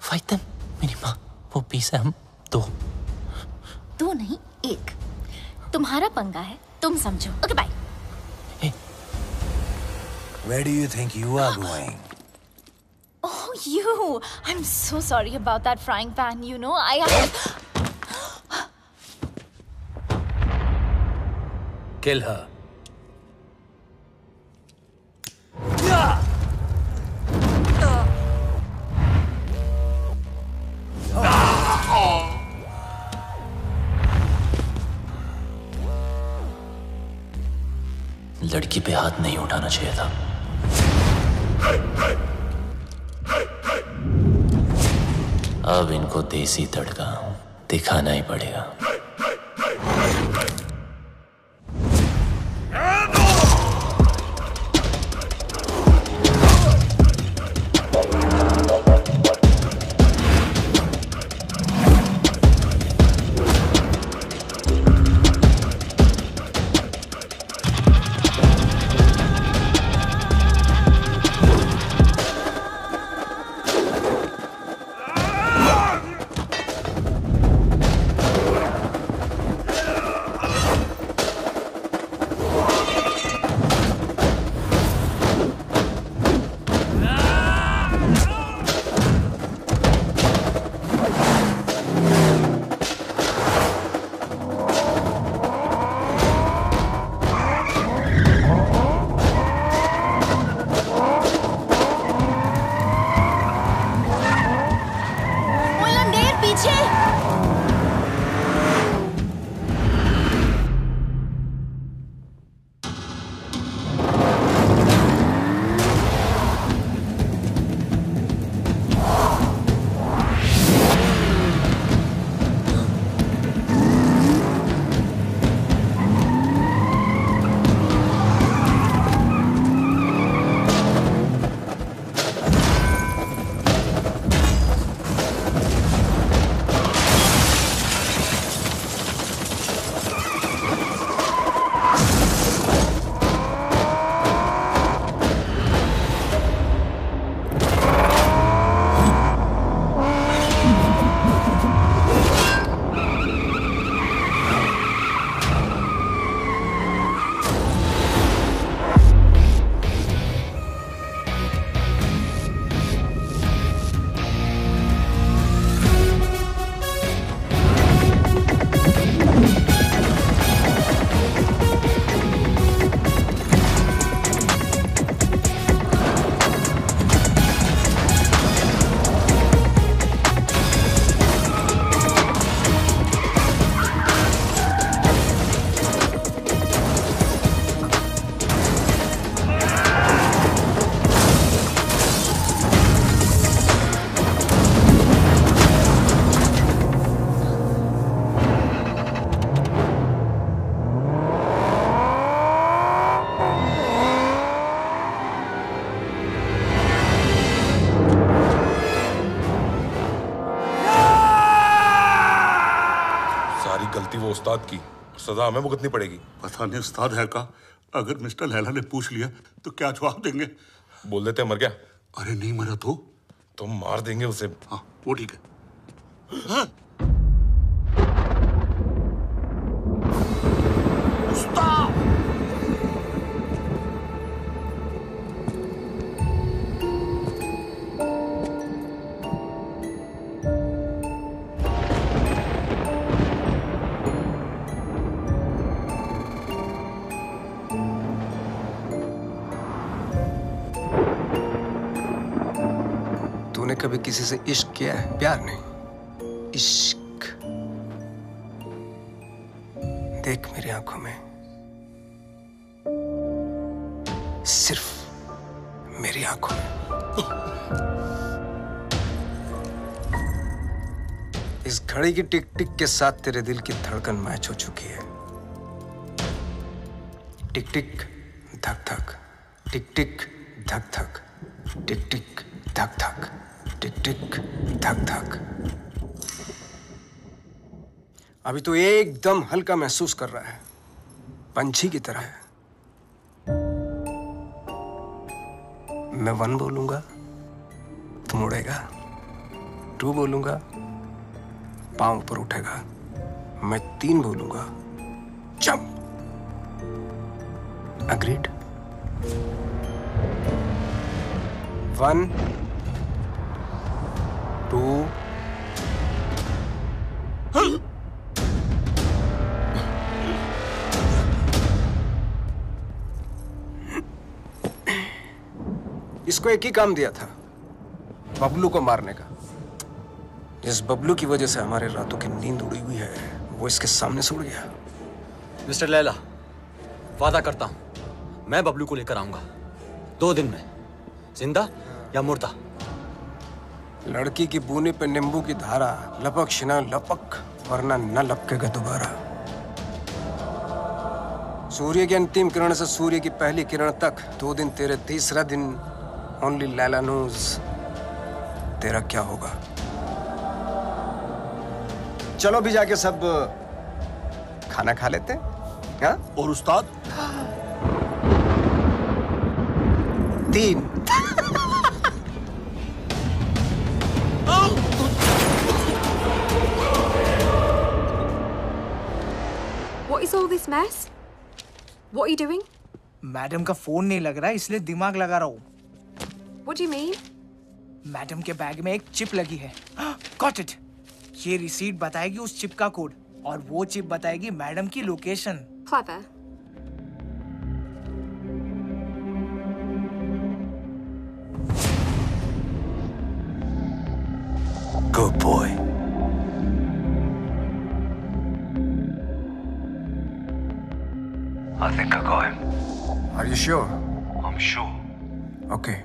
Fight them? मेरी माँ, वो पीस है, हम दो। दो नहीं, एक। तुम्हारा पंगा है, तुम समझो। Okay bye. Where do you think you are going? Oh, you! I'm so sorry about that frying pan. You know, Kill her. लड़की पे हाथ नहीं उठाना चाहिए था। अब इनको देसी तड़का दिखाना ही पड़ेगा। गलती वो उस्ताद की, सजा हमें भुगतनी पड़ेगी। पता नहीं उस्ताद है का, अगर मिस्टर लैला ने पूछ लिया तो क्या जवाब देंगे? बोल देते मर गया। अरे नहीं मरा तो मार देंगे उसे। हाँ वो ठीक है। हाँ? उस्ताद! तूने कभी किसी से इश्क किया है? प्यार नहीं, इश्क। देख मेरी आंखों में, सिर्फ मेरी आंखों में। इस घड़ी की टिक टिक के साथ तेरे दिल की धड़कन मैच हो चुकी है। टिक टिक धक धक, टिक टिक धक धक, टिक टिक धक धक, टिक टिक धक धक। अभी तो एकदम हल्का महसूस कर रहा है, पंछी की तरह है। मैं 1 बोलूंगा, तुम उड़ेगा। 2 बोलूंगा, पांव ऊपर उठेगा। मैं 3 बोलूंगा, जंप। अग्रीड? 1 2 इसको एक ही काम दिया था, बबलू को मारने का। जिस बबलू की वजह से हमारे रातों की नींद उड़ी हुई है, वो इसके सामने से उड़ गया। मिस्टर लैला, वादा करता हूं मैं बबलू को लेकर आऊंगा 2 दिन में, जिंदा या मुर्दा। लड़की की बूनी पे नींबू की धारा, लपक शिना लपक, वरना न लपकेगा दोबारा। सूर्य की अंतिम किरण से सूर्य की पहली किरण तक 2 दिन तेरे, तीसरा दिन ओनली लैला नोज तेरा क्या होगा। चलो भी जाके सब खाना खा लेते हैं। हाँ? और उस्ताद? 3 What is all this mess? What are you doing? Madam का फोन नहीं लग रहा, इसलिए दिमाग लगा रहा हूँ। What do you mean? Madam के बैग में एक चिप लगी है। Got it. ये रिसीट बताएगी उस चिप का कोड, और वो चिप बताएगी मैडम की location. Clever. Good boy. I think I got him. Are you sure? I'm sure. Okay.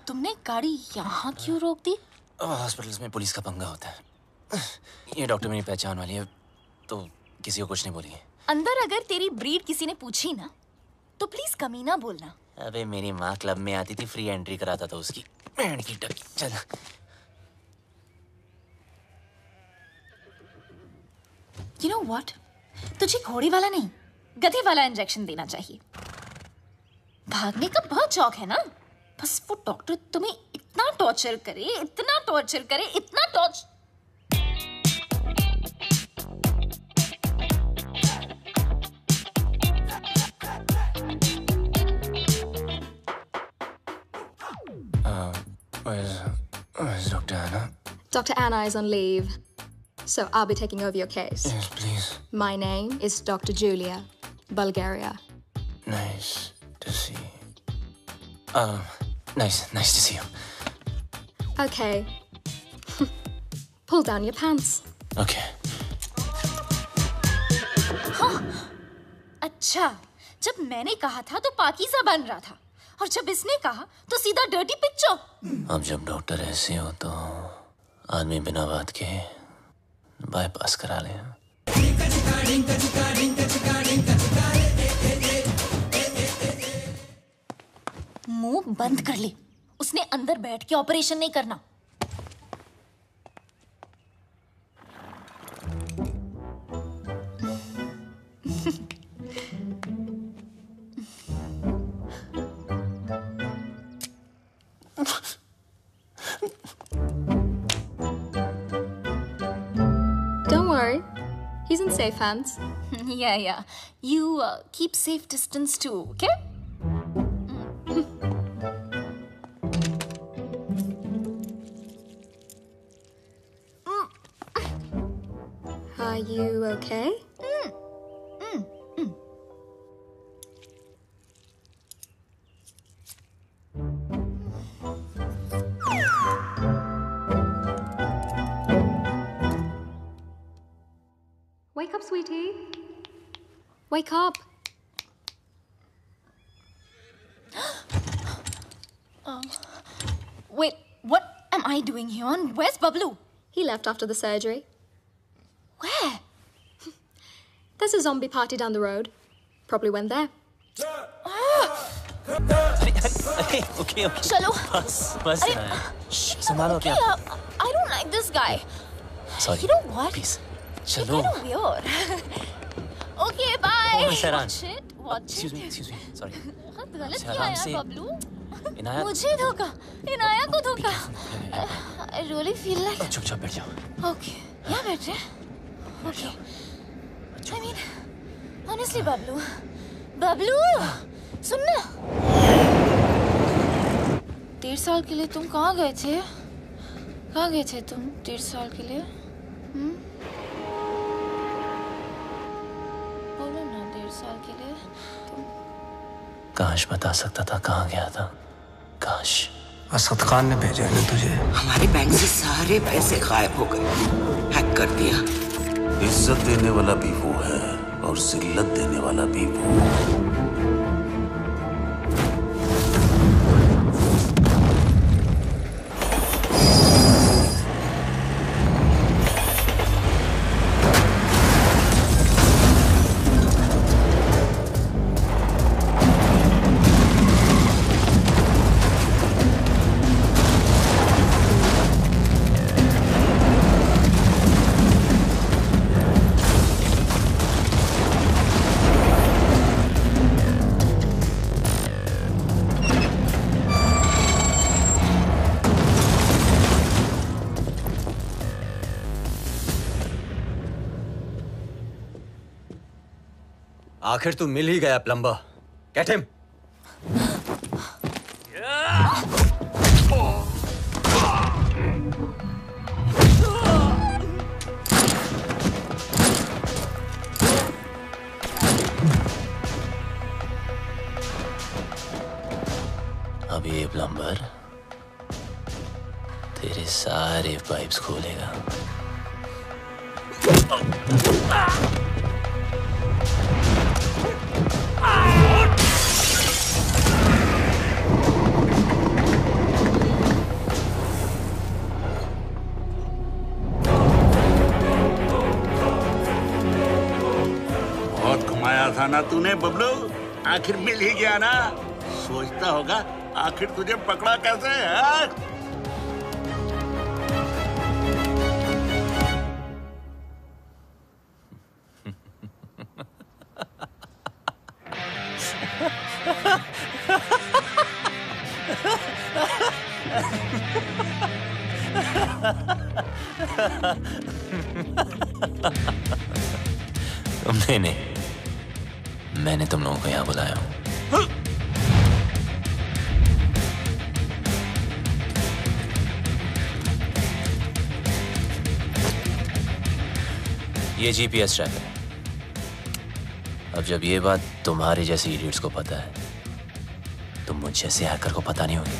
तुमने गाड़ी यहाँ क्यों रोक दी? हॉस्पिटल्स में पुलिस का पंगा होता है। ये डॉक्टर मेरी पहचान वाली है, तो किसी को कुछ नहीं बोलेंगे। अंदर अगर तेरी ब्रीड किसी ने पूछी ना, तो प्लीज कमी ना बोलना। अबे मेरी माँ क्लब में आती थी, फ्री एंट्री कराता था उसकी। बैंड की टक। चल। You know what? तुझे घोड़े वाला नहीं, गधे वाला इंजेक्शन देना चाहिए। भागने का बहुत शौक है ना? बस वो डॉक्टर तुम्हें इतना टॉर्चर करे, इतना टॉर्चर करे, इतना torture. Where's Dr. Anna? Dr. Anna is on leave, so I'll be taking over your case. Yes, please. My name is Dr. Julia, Bulgaria. Nice to see you. Nice to see you. Okay. Pull down your pants. Okay. हाँ, अच्छा, जब मैंने कहा था तो पाकीज़ा बन रहा था, और जब इसने कहा तो सीधा डर्टी पिक्चर। अब जब डॉक्टर ऐसे हो तो आदमी बिना बात के बाईपास करा ले। मुंह बंद कर ले, उसने अंदर बैठ के ऑपरेशन नहीं करना। safe hands. Yeah. You keep safe distance too, okay? Are you okay? Wake up, sweetie. Wake up. Wait, what am I doing here? And where's Bablu? He left after the surgery. Where? There's a zombie party down the road. Probably went there. Okay. Chalo. बस संभालो क्या? I don't like this guy. Sorry. You know what? Please. He's चलो. kind of weird. Okay, bye. Oh, Miss Iran. Watch Excuse it. me. Sorry. बहुत गलत से किया आराम यार से। बबलू। इनाया। मुझे धोखा, इनाया को धोखा। I really feel like. चुपचाप बैठ जाओ। Okay. यहाँ बैठ रहे? Okay. I mean, honestly, Bablu, सुन ना। 1.5 साल के लिए तुम कहाँ गए थे? कहाँ गए थे तुम 1.5 साल के लिए? बोलो ना 1.5 साल के लिए तुम। काश बता सकता था कहाँ गया था। काश। असद खान ने भेजा है ना तुझे। हमारे बैंक से सारे पैसे गायब हो गए, हैक कर दिया। इज्जत देने वाला भी वो है और जिल्लत देने वाला भी वो। आखिर तू मिल ही गया प्लम्बर। Get him. अब ये प्लम्बर तेरे सारे पाइप्स खोलेगा। बहुत कमाया था ना तूने बबलू, आखिर मिल ही गया ना। सोचता होगा आखिर तुझे पकड़ा कैसे है? तुमने नहीं, मैंने तुम लोगों को यहाँ बुलाया हूँ। ये जीपीएस ट्रैकर है। अब जब ये बात तुम्हारे जैसे इडियट्स को पता है, तो मुझ जैसे हैकर को पता नहीं होगी।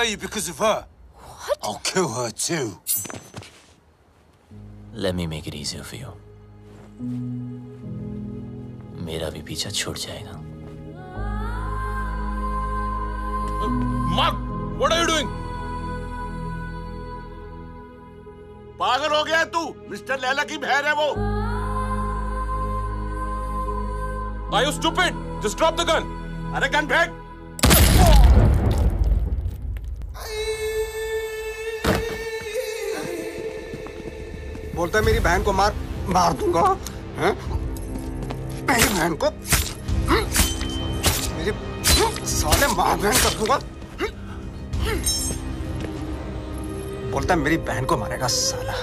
disobey you because of her. What? I'll kill her too. Let me make it easier for you. मेरा भी पीछा छूट जाएगा। Mark, what are you doing? पागल हो गया तू? मिस्टर लैला की बहन है वो। Are you stupid? Just drop the gun. अरे गन फेंक। बोलता है मेरी बहन को मार दूंगा, हैं? मेरी बहन को मेरी साले मार बहन कर दूंगा। बोलता है मेरी बहन को मारेगा साला।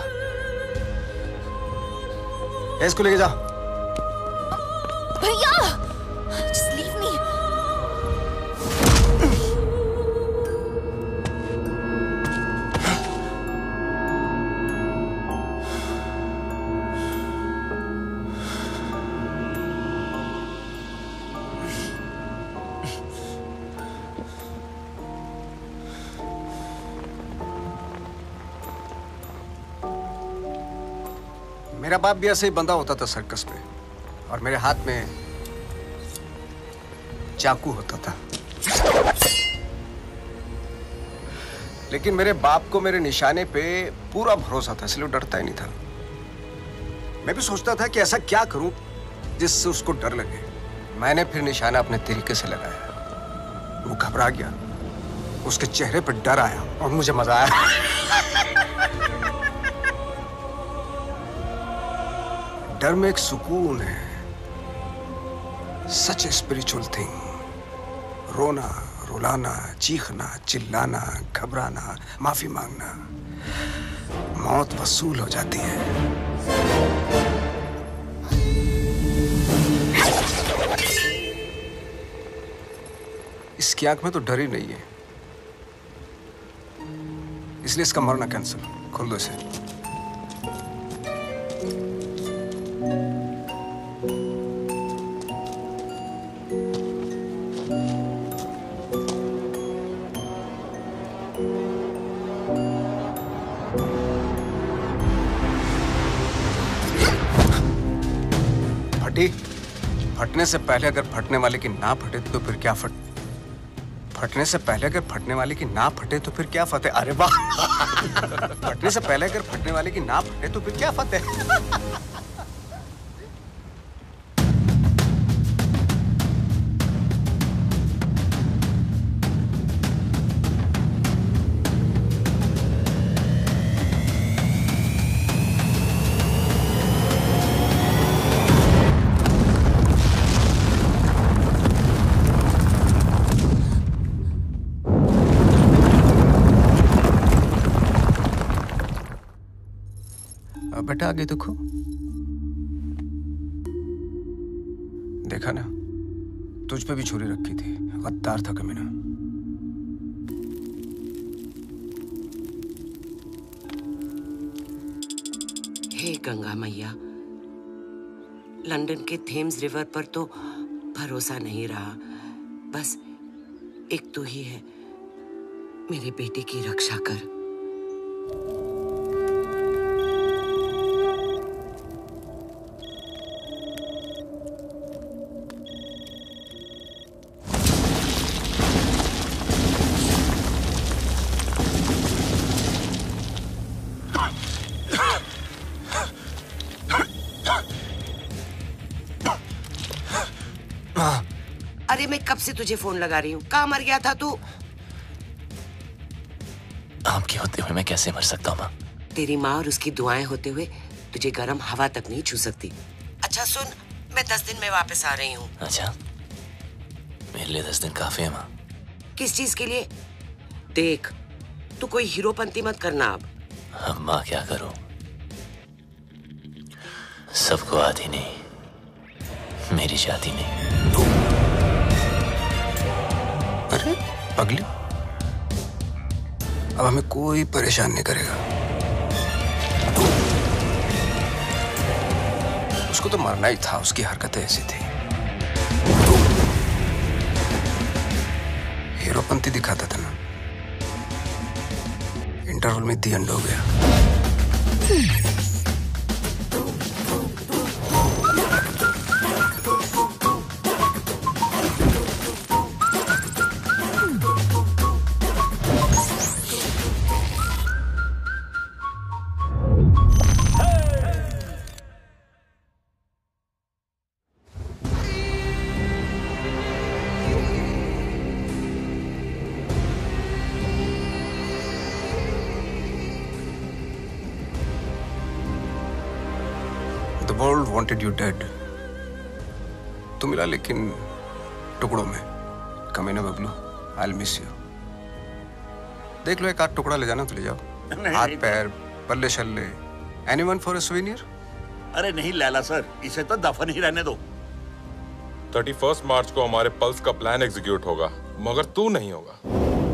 इसको लेके जा। भैया, just leave me. मेरा बाप भी ऐसे ही बंधा होता था सर्कस में, और मेरे हाथ में चाकू होता था। लेकिन मेरे बाप को मेरे निशाने पे पूरा भरोसा था, इसलिए डरता ही नहीं था। मैं भी सोचता था कि ऐसा क्या करूं जिससे उसको डर लगे। मैंने फिर निशाना अपने तरीके से लगाया। वो घबरा गया, उसके चेहरे पर डर आया और मुझे मजा आया। डर में एक सुकून है, सच ए स्पिरिचुअल थिंग। रोना, रुलाना, चीखना, चिल्लाना, घबराना, माफी मांगना, मौत वसूल हो जाती है। इसकी आंख में तो डर ही नहीं है, इसलिए इसका मरना कैंसिल। खोल दो इसे। फटने से पहले अगर फटने वाले की ना फटे तो फिर क्या फटने से पहले अगर फटने वाले की ना फटे तो फिर क्या फतेह। अरे वाह। फटने से पहले अगर फटने वाले की ना फटे तो फिर क्या फतेह। बेटा आगे देखो, देखा ना, तुझ पे भी छुरी रखी थी। गद्दार था कमीना। हे गंगा मैया, लंदन के थेम्स रिवर पर तो भरोसा नहीं रहा। बस एक तू ही है, मेरे बेटे की रक्षा कर। अरे मैं कब से तुझे फोन लगा रही हूँ, कहाँ मर गया था तू? आपके होते हुए मैं कैसे मर सकता हूँ माँ? तेरी माँ और उसकी दुआएं होते हुए तुझे गर्म हवा तक नहीं छू सकती। अच्छा सुन, मैं 10 दिन में वापस आ रही हूँ। अच्छा, मेरे लिए 10 दिन काफी है माँ। किस चीज के लिए? देख, तू कोई हीरोपंती मत करना अब। माँ क्या करूं? सबको आती नहीं, मेरी जाती नहीं। अरे पगली, अब हमें कोई परेशान नहीं करेगा। उसको तो मरना ही था, उसकी हरकतें ऐसी थी। हीरोपंती दिखाता था ना, इंटरवल में दी एंड हो गया। The world wanted you dead. तू मिला लेकिन टुकड़ों में। कमीना बबलू, I'll miss you. देख लो एक आध टुकड़ा ले जाना तो ले जाओ। हाथ पैर, पल्ले शल्ले, anyone for a souvenir? अरे नहीं लैला सर, इसे तो दफन ही रहने दो। 31 मार्च को हमारे पल्स का प्लान एग्जीक्यूट होगा, मगर तू नहीं होगा।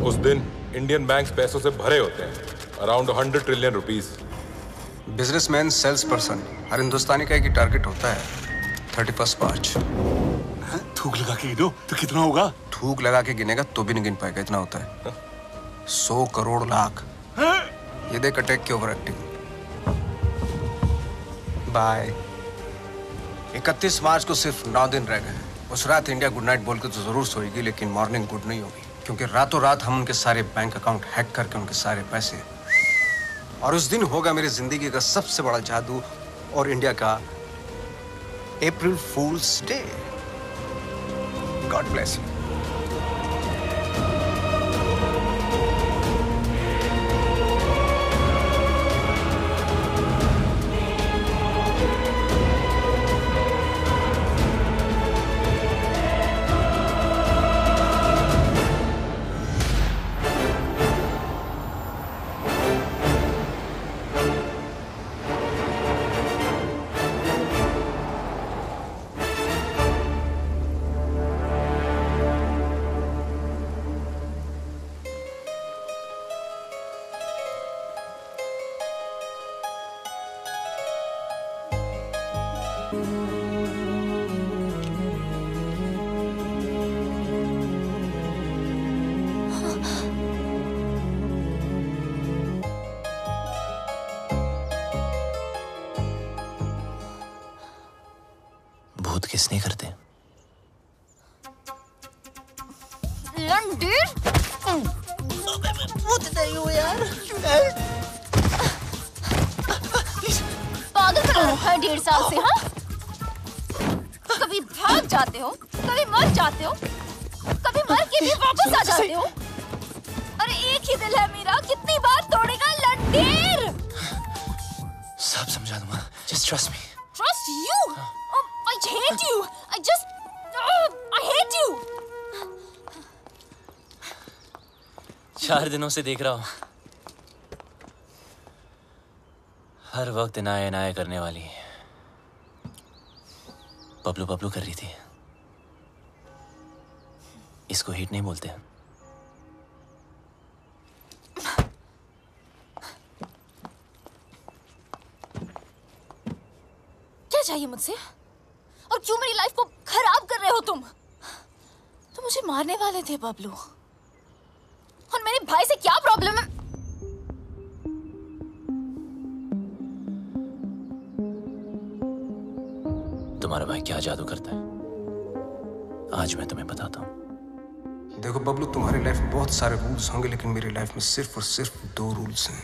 उस दिन इंडियन बैंक्स पैसों से भरे होते हैं, around 100 trillion rupees. Businessman, sales person, हर हिंदुस्तानी का एक ही टारगेट होता है, 31 मार्च। थूक लगा के गिनो तो कितना होगा? थूक लगा के गिनेगा तो भी नहीं गिन पाएगा, इतना होता है। 100 करोड़ लाख। ये देख अटैक की ओवर एक्टिंग। बाय। 31 मार्च को सिर्फ 9 दिन रह गए। उस रात इंडिया गुड नाइट बोल के तो जरूर सोएगी, लेकिन मॉर्निंग गुड नहीं होगी, क्योंकि रातों रात हम उनके सारे बैंक अकाउंट हैक करके उनके सारे पैसे, और उस दिन होगा मेरी जिंदगी का सबसे बड़ा जादू और इंडिया का अप्रैल फूल्स डे। God bless you. भूत किसने करते? लंडीर? भूत नहीं हो यार। पागल कर रखा है 1.5 साल से, हाँ? कभी भाग जाते हो, कभी मर जाते हो, कभी मर के भी वापस आ जाते हो। अरे एक ही दिल है मेरा, कितनी बार तोड़ेगा लंडीर? सब समझा दूंगा, just trust me. Trust you? I hate you. I hate you. 4 दिनों से देख रहा हूं, हर वक्त इनाया इनाया करने वाली बबलू बबलू कर रही थी। इसको हिट नहीं बोलते हैं। क्या चाहिए मुझसे? और क्यों मेरी लाइफ को खराब कर रहे हो तुम? तुम मुझे मारने वाले थे बबलू, और मेरे भाई से क्या प्रॉब्लम है? तुम्हारा भाई क्या जादू करता है, आज मैं तुम्हें बताता हूं। देखो बबलू, तुम्हारी लाइफ में बहुत सारे रूल्स होंगे, लेकिन मेरी लाइफ में सिर्फ और सिर्फ 2 रूल्स हैं।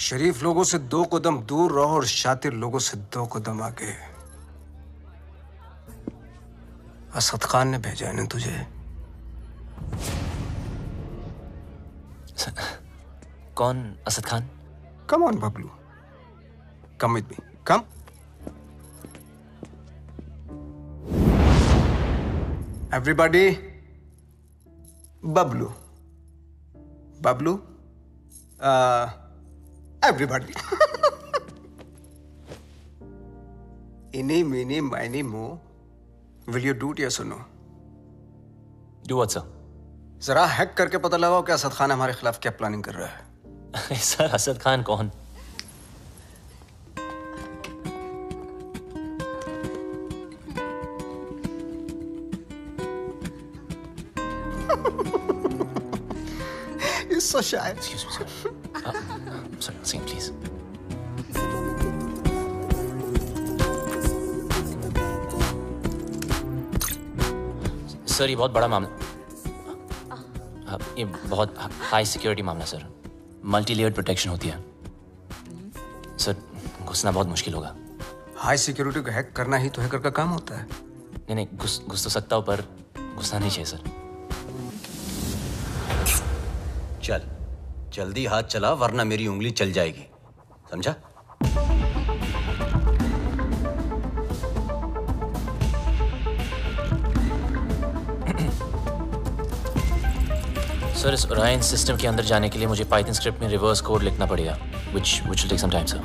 शरीफ लोगों से 2 कदम दूर रहो और शातिर लोगों से 2 कदम आगे। असद खान ने भेजा है ना तुझे? कौन Asad Khan? Come on Bablu, come with me, come. Everybody, Bablu, Bablu, everybody. इनी मीनी माइनी मो, will you do it yes और नो? Do what sir? जरा हैक करके पता लगाओ कि असद खान हमारे खिलाफ क्या प्लानिंग कर रहा है। सर असद खान कौन? He's so shy. Excuse me, sir. Sorry, one second, please. Sir ये बहुत बड़ा मामला, ये बहुत हाई सिक्योरिटी मामला सर, मल्टी लेयर्ड प्रोटेक्शन होती है सर, घुसना बहुत मुश्किल होगा। हाई सिक्योरिटी को हैक करना ही तो हैकर का काम होता है। नहीं, घुस तो सकता हूँ पर घुसना नहीं चाहिए सर। चल जल्दी हाथ चला वरना मेरी उंगली चल जाएगी, समझा? सर इस ओरायन सिस्टम के अंदर जाने के लिए मुझे पाइथन स्क्रिप्ट में रिवर्स कोड लिखना पड़ेगा, which will take some time, sir.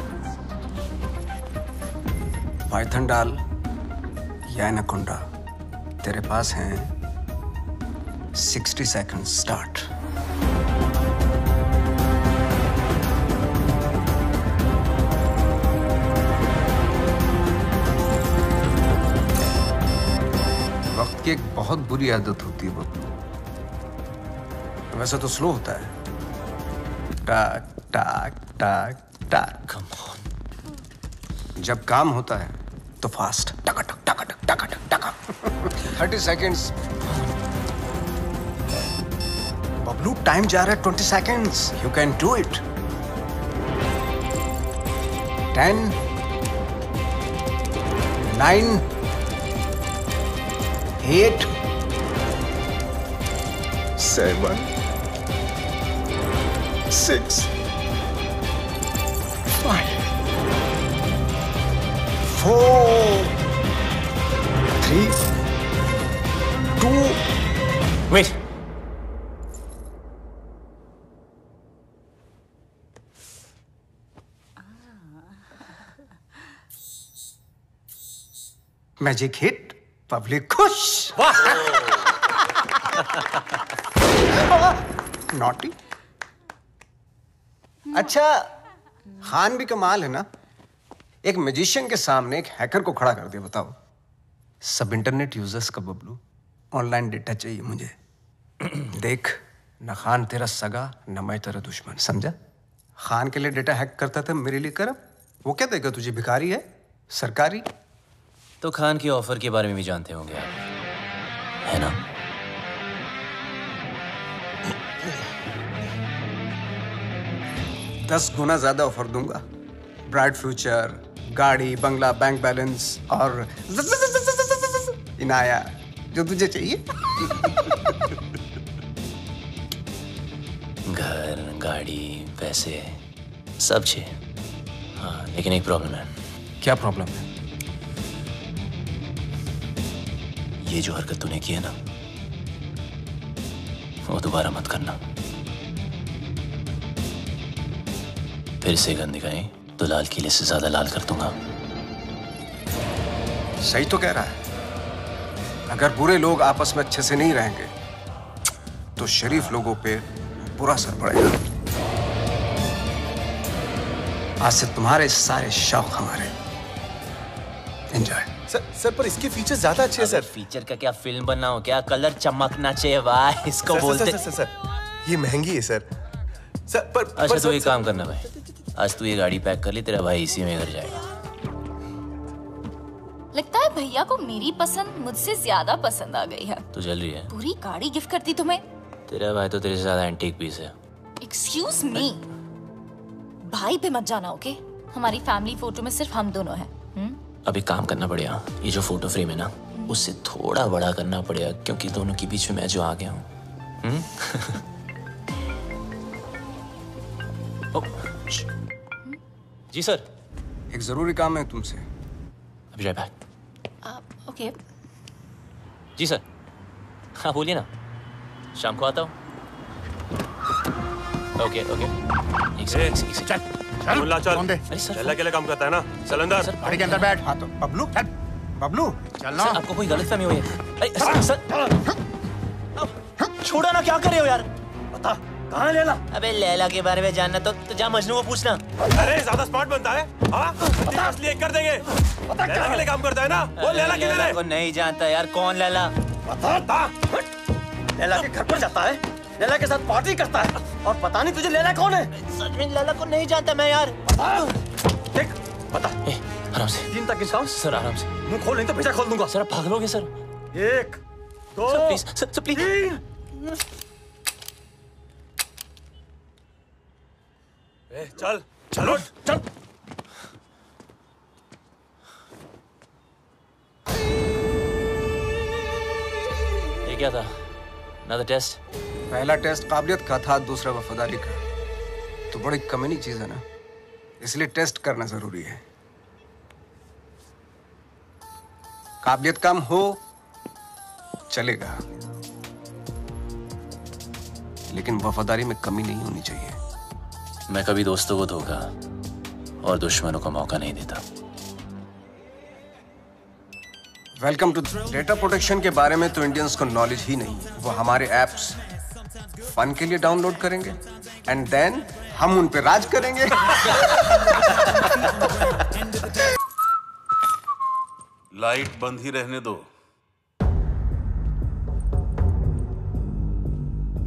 Python डाल या एनाकोंडा, तेरे पास हैं 60 सेकंड्स स्टार्ट। वक्त की एक बहुत बुरी आदत होती है वो, वैसे तो स्लो होता है, टाक टाक टाक टाक। Come on. जब काम होता है तो फास्ट, टका टक टका टक टका टक टका। 30 सेकंड्स। बबलू टाइम जा रहा है 20 seconds. You can do it. 10 9 8 7 6 5 4 3 2 Wait. Magic hit, public खुश। नॉटी। अच्छा, खान भी कमाल है ना, एक मैजिशियन के सामने एक हैकर को खड़ा कर दिया। बताओ, सब इंटरनेट यूजर्स का बबलू, ऑनलाइन डेटा चाहिए मुझे। देख, न खान तेरा सगा न मैं तेरा दुश्मन, समझा? खान के लिए डेटा हैक करता था, मेरे लिए कर। वो क्या देगा तुझे, भिखारी है सरकारी? तो खान के ऑफर के बारे में भी जानते होंगे आप, है ना? दस गुना ज्यादा ऑफर दूंगा। ब्राइट फ्यूचर, गाड़ी, बंगला, बैंक बैलेंस और इनाया, जो तुझे चाहिए। घर, गाड़ी, पैसे सब चाहिए। हाँ, लेकिन एक प्रॉब्लम है। क्या प्रॉब्लम है? ये जो हरकत तूने की है ना, वो दोबारा मत करना। फिर से गंद दिखाई तो लाल किले से ज्यादा लाल कर दूंगा। सही तो कह रहा है। अगर बुरे लोग आपस में अच्छे से नहीं रहेंगे तो शरीफ लोगों पे बुरा असर पड़ेगा। आज से तुम्हारे सारे शौक हमारे। एंजॉय। सर पर इसके फीचर ज्यादा अच्छे हैं सर। फीचर का क्या, फिल्म बनना हो क्या? कलर चमकना चाहिए भाई, इसको बोलते। सर, ये महंगी है सर। सर पर अच्छा तो ये काम करना भाई, आज तू ये गाड़ी पैक कर ली, तेरा भाई इसी में घर जाएगा। लगता है भैया को मेरी पसंद मुझसे ज्यादा पसंद आ गई है। तू जल रही है? पूरी गाड़ी गिफ्ट करती तुम्हें। तेरा भाई तो तेरे से ज्यादा एंटीक पीस है। एक्सक्यूज मी, भाई पे मत जाना, ओके? हमारी फैमिली फोटो में सिर्फ हम दोनों हैं। अभी काम करना पड़ेगा, ये जो फोटो फ्रेम है ना, उससे थोड़ा बड़ा करना पड़ेगा, क्योंकि दोनों के बीच में मैं जो आ गया हूँ। जी सर। एक जरूरी काम है तुमसे। अभी राइट बैक। ओके। जी सर। हाँ बोलिए ना, शाम को आता हूँ। Okay okay. चल मुल्ला चल। अरे सर, चल अकेले काम करता है ना, चल अंदर। गाड़ी के अंदर बैठ। हाँ तो बबलू, चल बबलू, चलना। सर आपको कोई गलतफहमी हुई है? अरे सर छोड़ो ना, क्या कर रहे हो यार? बता कहाँ है लैला? अबे लैला के बारे में जानना तो जा मजनू को पूछना। अरे ज्यादा स्मार्ट बनता है, हाँ? असली एक कर देंगे। लैला के लिए काम करता है ना, वो लैला किधर है? को नहीं जानता यार, कौन लैला? बता। लैला के घर पर जाता है, लैला के साथ पार्टी करता है। और पता नहीं तुझे लैला कौन है? सच में लैला को नहीं जानता मैं यार। देख बता। आराम से। 3 तक गिनता हूं। सर आराम से। मुंह खोल नहीं तो भेजा खोल दूंगा। सर आप पागलोगे sir. 1 2 sir please sir please. 3। चल चलो चल। ये क्या था? Another test? पहला टेस्ट काबिलियत का था, दूसरा वफादारी का। तो बड़ी कमीनी चीज है ना, इसलिए टेस्ट करना जरूरी है। काबिलियत कम हो चलेगा, लेकिन वफादारी में कमी नहीं होनी चाहिए। मैं कभी दोस्तों को धोखा और दुश्मनों को मौका नहीं देता। Welcome to. डेटा प्रोटेक्शन के बारे में तो इंडियंस को नॉलेज ही नहीं। वो हमारे एप्स फन के लिए डाउनलोड करेंगे एंड देन हम उन पे राज करेंगे। लाइट बंद ही रहने दो।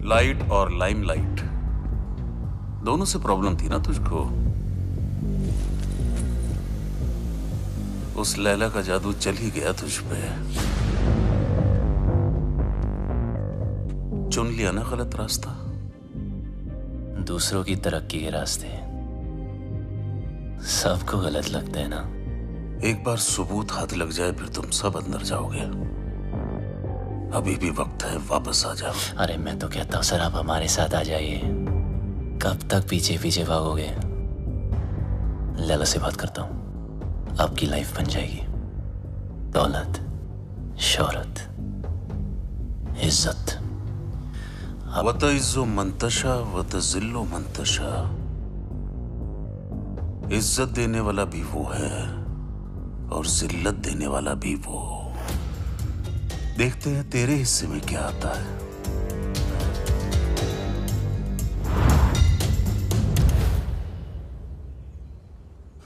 लाइट और लाइमलाइट दोनों से प्रॉब्लम थी ना तुझको। उस लैला का जादू चल ही गया तुझ पे। चुन लिया ना गलत रास्ता। दूसरों की तरक्की के रास्ते सबको गलत लगते हैं ना। एक बार सबूत हाथ लग जाए फिर तुम सब अंदर जाओगे। अभी भी वक्त है, वापस आ जाओ। अरे मैं तो कहता हूँ सर आप हमारे साथ आ जाइए। कब तक पीछे पीछे भागोगे? लैला से बात करता हूँ, आपकी लाइफ बन जाएगी। दौलत, शोहरत, इज्जत। वतइज़्ज़ु मंतशा वतज़िल्लु मंतशा। इज्जत देने वाला भी वो है और जिल्लत देने वाला भी वो। देखते हैं तेरे हिस्से में क्या आता है।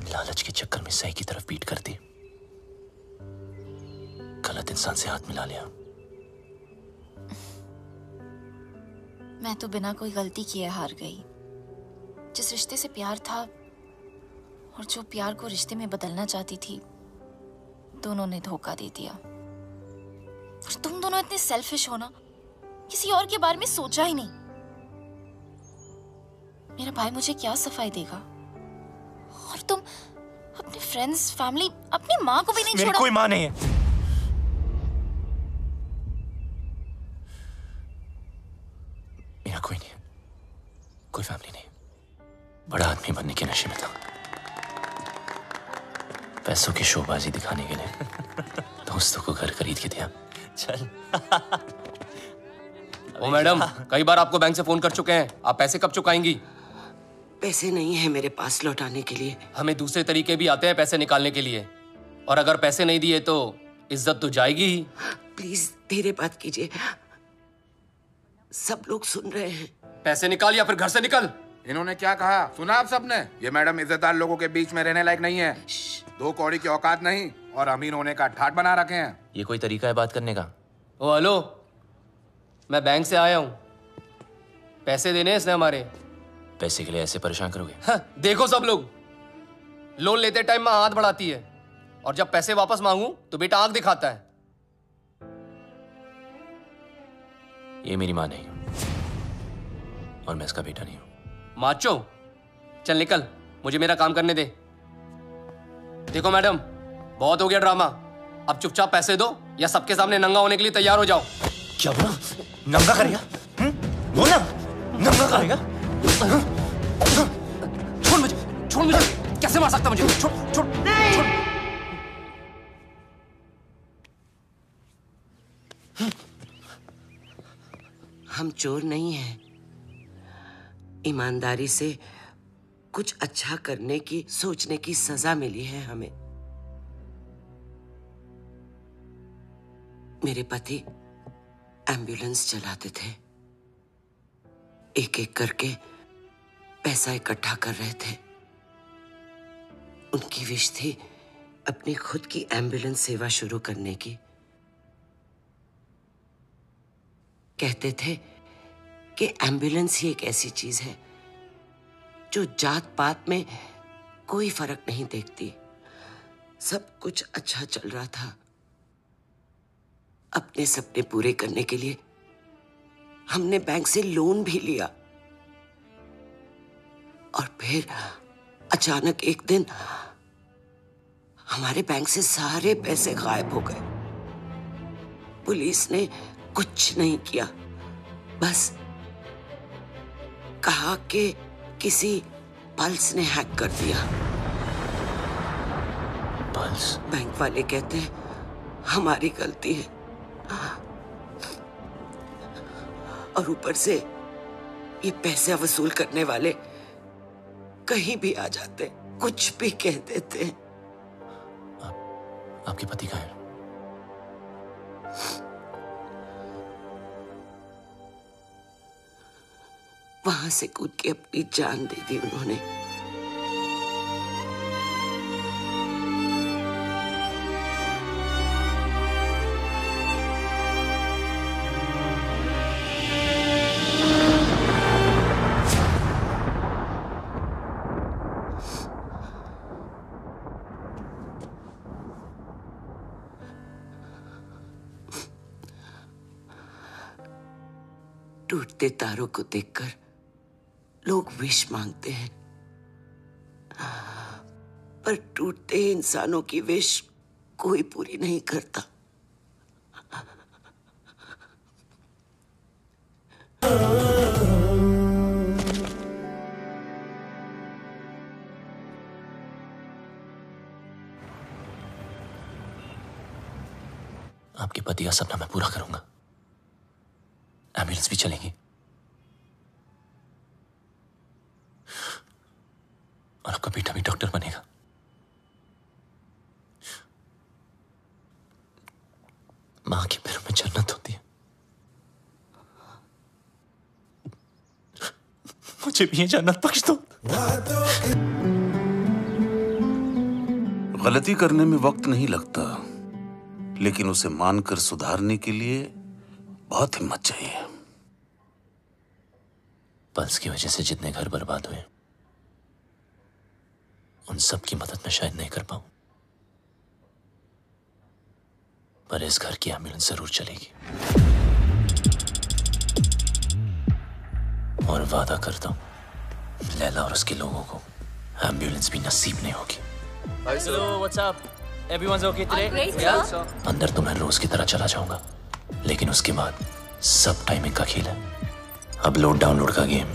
लालच के चक्कर में सही की तरफ पीट कर दी, गलत इंसान से हाथ मिला लिया। मैं तो बिना कोई गलती किए हार गई। जिस रिश्ते से प्यार था और जो प्यार को रिश्ते में बदलना चाहती थी, दोनों ने धोखा दे दिया। और तुम दोनों इतने सेल्फिश हो ना, किसी और के बारे में सोचा ही नहीं। मेरा भाई मुझे क्या सफाई देगा, और तुम अपने फ्रेंड्स, फैमिली, अपनी माँ को भी नहीं छोड़ा। मेरी कोई माँ नहीं है। मेरा कोई नहीं, कोई फैमिली नहीं। बड़ा आदमी बनने के नशे में था, पैसों की शोबाजी दिखाने के लिए दोस्तों को घर खरीद के दिया। चल। ओ मैडम, कई बार आपको बैंक से फोन कर चुके हैं, आप पैसे कब चुकाएंगी? पैसे नहीं है मेरे पास लौटाने के लिए। हमें दूसरे तरीके भी आते हैं पैसे निकालने के लिए, और अगर पैसे नहीं दिए तो इज्जत तो जाएगी ही। प्लीज धीरे बात कीजिए, सब लोग सुन रहे हैं। पैसे निकाल या फिर घर से निकल। इन्होंने क्या कहा सुना आप सबने? ये मैडम इज्जतदार लोगों के बीच में रहने लायक नहीं है। 2 कौड़ी की औकात नहीं और अमीर होने का ठाट बना रखे हैं। ये कोई तरीका है बात करने का? ओ हेलो, मैं बैंक से आया हूँ, पैसे देने इसने हमारे। पैसे के लिए ऐसे परेशान करोगे? हाँ, देखो सब लोग लोन लेते टाइम माँ हाथ बढ़ाती है, और जब पैसे वापस मांगू तो बेटा आंख दिखाता है। ये मेरी माँ नहीं और मैं इसका बेटा नहीं हूं। माचो, चल निकल, मुझे मेरा काम करने दे। देखो मैडम, बहुत हो गया ड्रामा, अब चुपचाप पैसे दो या सबके सामने नंगा होने के लिए तैयार हो जाओ। क्या बोला? नंगा करेगा? बोला नंगा करेगा? छोड़ मुझे, छोड़ मुझे, कैसे मार सकता मुझे? छोड़ छोड़ छोड़। हम चोर नहीं हैं। ईमानदारी से कुछ अच्छा करने की, सोचने की सजा मिली है हमें। मेरे पति एम्बुलेंस चलाते थे, एक एक करके पैसा इकट्ठा कर रहे थे। उनकी विश थी अपनी खुद की एम्बुलेंस सेवा शुरू करने की। कहते थे कि एम्बुलेंस ही एक ऐसी चीज है जो जात पात में कोई फर्क नहीं देखती। सब कुछ अच्छा चल रहा था। अपने सपने पूरे करने के लिए हमने बैंक से लोन भी लिया और फिर अचानक एक दिन हमारे बैंक से सारे पैसे गायब हो गए। पुलिस ने कुछ नहीं किया, बस कहा कि किसी पल्स ने हैक कर दिया। पल्स? बैंक वाले कहते हैं हमारी गलती है और ऊपर से ये पैसे वसूल करने वाले कहीं भी आ जाते, कुछ भी कह देते। आपके पति कहाँ हैं? वहां से कूद के अपनी जान दे दी उन्होंने। टूटते तारों को देखकर लोग विश मांगते हैं, पर टूटते इंसानों की विश कोई पूरी नहीं करता। आपके पति का सपना मैं पूरा करूंगा। एम्बुलेंस भी चलेगी और आपका बेटा भी डॉक्टर बनेगा। मां के पैरों में जन्नत होती है। मुझे भी ये जन्नत बख्श दो। गलती करने में वक्त नहीं लगता, लेकिन उसे मानकर सुधारने के लिए बहुत हिम्मत चाहिए। पल्स की वजह से जितने घर बर्बाद हुए उन सब की मदद मैं शायद नहीं कर पाऊं, पर इस घर की एम्बुलेंस जरूर चलेगी। और वादा करता हूं लैला और उसके लोगों को एम्बुलेंस भी नसीब नहीं होगी। Hello, what's up? Everyone's okay today? Great, Yeah. sir. अंदर तो मैं रोज की तरह चला जाऊंगा, लेकिन उसके बाद सब टाइमिंग का खेल है। अपलोड डाउनलोड का गेम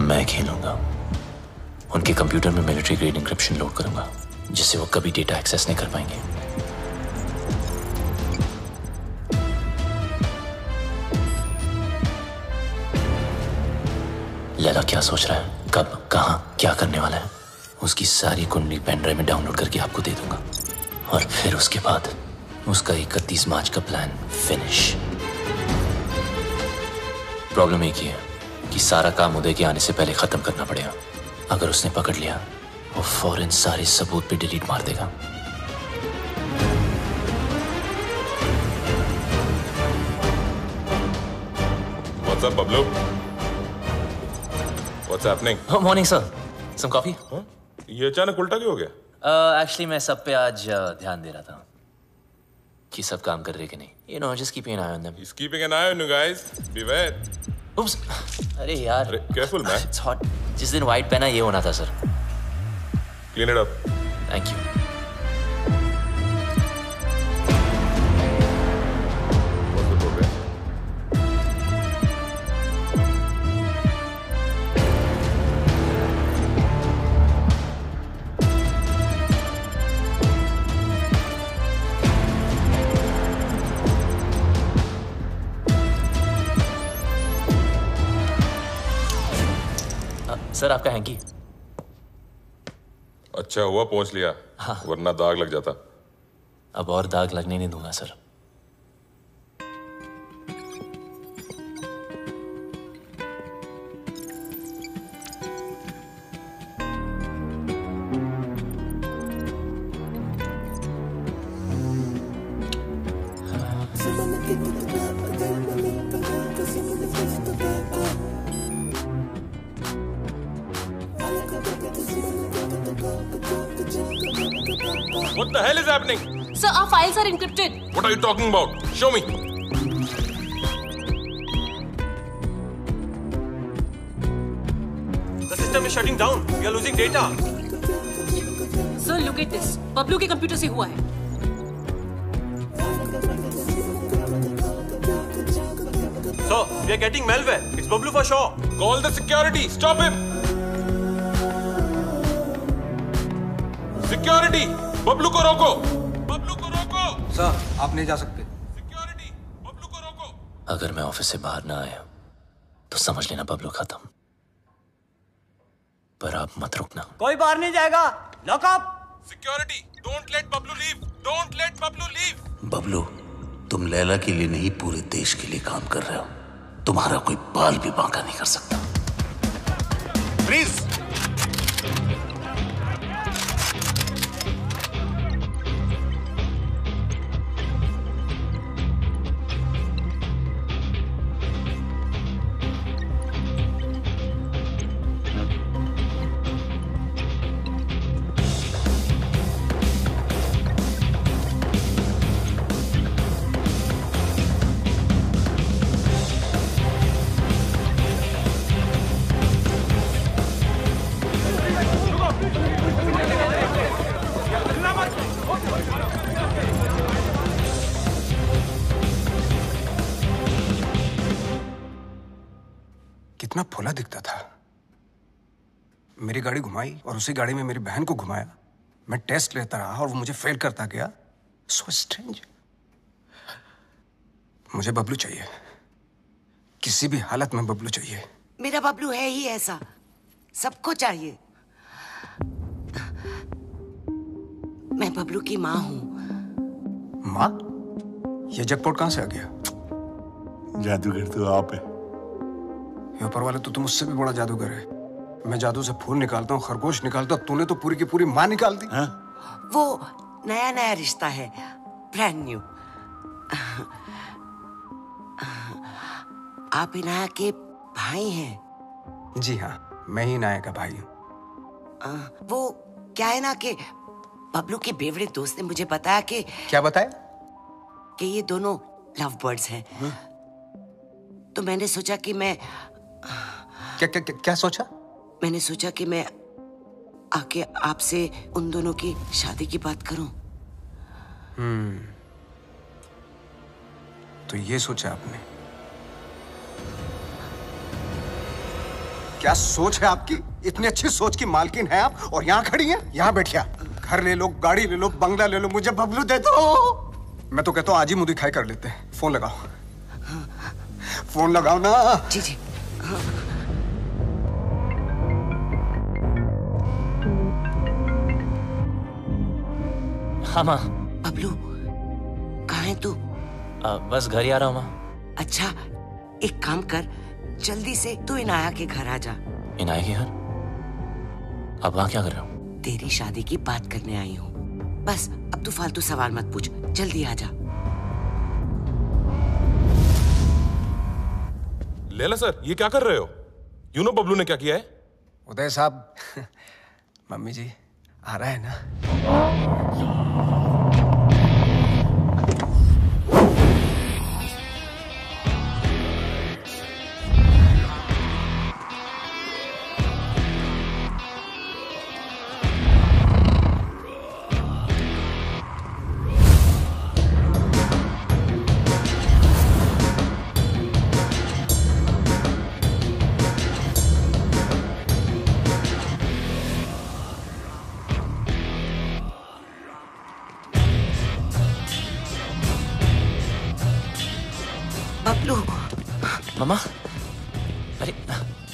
मैं खेलूंगा। उनके कंप्यूटर में मिलिट्री ग्रेड इंक्रिप्शन लोड करूंगा, जिससे वो कभी डेटा एक्सेस नहीं कर पाएंगे। लैला क्या सोच रहा है, कब, कहां, क्या करने वाला है, उसकी सारी कुंडली पेन ड्राइव में डाउनलोड करके आपको दे दूंगा। और फिर उसके बाद उसका 31 मार्च का प्लान फिनिश। प्रॉब्लम एक ही है कि सारा काम उदय के आने से पहले खत्म करना पड़ेगा। अगर उसने पकड़ लिया, वो फौरन सारे सबूत पे डिलीट मार देगा। What's up, Pablo? What's happening? Oh, morning, sir. Some coffee? ये अचानक उल्टा क्यों हो गया? Actually, मैं सब पे आज ध्यान दे रहा था कि सब काम कर रहे कि नहीं। You know, just keeping an eye on them. He's keeping an eye on you guys. Beware. Oops. अरे यार। Careful, man. It's hot. जिस दिन white पहना ये होना था sir. Clean it up. Thank you. What's the progress? Sir आपका hanky. अच्छा हुआ पहुंच लिया, वरना दाग लग जाता। अब और दाग लगने नहीं दूंगा sir. What the hell is happening? Sir, our files are encrypted. What are you talking about? Show me. The system is shutting down. We are losing data. Sir, look at this. Bablu के computer से हुआ है. So, we are getting malware. It's Bablu for sure. Call the security. Stop him. Security. Bablu को रोको. बबलू को रोको. Sir, आप नहीं जा सकते. अगर मैं ऑफिस से बाहर ना आया तो समझ लेना बबलू खत्म. पर आप मत रुकना. कोई बाहर नहीं जाएगा. Lock up. Security. Don't let Bablu leave. Don't let Bablu leave. Bablu, तुम लैला के लिए नहीं पूरे देश के लिए काम कर रहे हो. तुम्हारा कोई बाल भी बांका नहीं कर सकता. प्लीज. कितना फुला दिखता था. मेरी गाड़ी घुमाई और उसी गाड़ी में मेरी बहन को घुमाया. मैं टेस्ट लेता रहा और वो मुझे फेल करता गया. So strange. मुझे बबलू चाहिए. किसी भी हालत में बबलू चाहिए. मेरा बबलू है ही ऐसा. सबको चाहिए. मैं बबलू की माँ हूँ. माँ? ये जैकपॉट कहाँ से आ गया? जादूगर तो आप है. ऊपर वाले तो तुम मुझसे भी बड़ा जादूगर है. मैं जादू से फूल निकालता हूँ, खरगोश निकालता हूँ. तूने तो पूरी की पूरी माँ निकाल दी. वो नया नया रिश्ता है. Brand new. आप इनाया के भाई हैं? जी हाँ, मैं ही इनाया का भाई हूँ. वो क्या है ना कि बबलू के बेवड़े दोस्त ने मुझे बताया कि. क्या बताया? कि ये दोनों लव बर्ड्स हैं. तो मैंने सोचा कि मैं क्या सोचा? मैंने सोचा कि मैं आके आपसे उन दोनों की शादी की बात करूं. तो ये सोचा आपने? क्या सोच है आपकी? इतनी अच्छी सोच की मालकिन है आप और यहाँ खड़ी हैं? यहाँ बैठिया. घर ले लो, गाड़ी ले लो, बंगला ले लो, मुझे बबलू दे दो. मैं तो कहता हूँ आज ही मुंह दिखाई कर लेते हैं. फोन लगाओ. फोन लगाओ ना. जी जी. हाँ माँ. बबलू कहाँ है तू? बस घर ही आ रहा हूँ माँ. अच्छा, एक काम कर, जल्दी से तू इनाया के घर आ जा. इनाया के घर? अब वहाँ क्या कर रहे हो? तेरी शादी की बात करने आई हूँ. बस अब तू फालतू सवाल मत पूछ. जल्दी आ जा. लैला सर, ये क्या कर रहे हो? यू नो बबलू ने क्या किया है? उदय साहब, मम्मी जी आ रहा है ना? मामा, अरे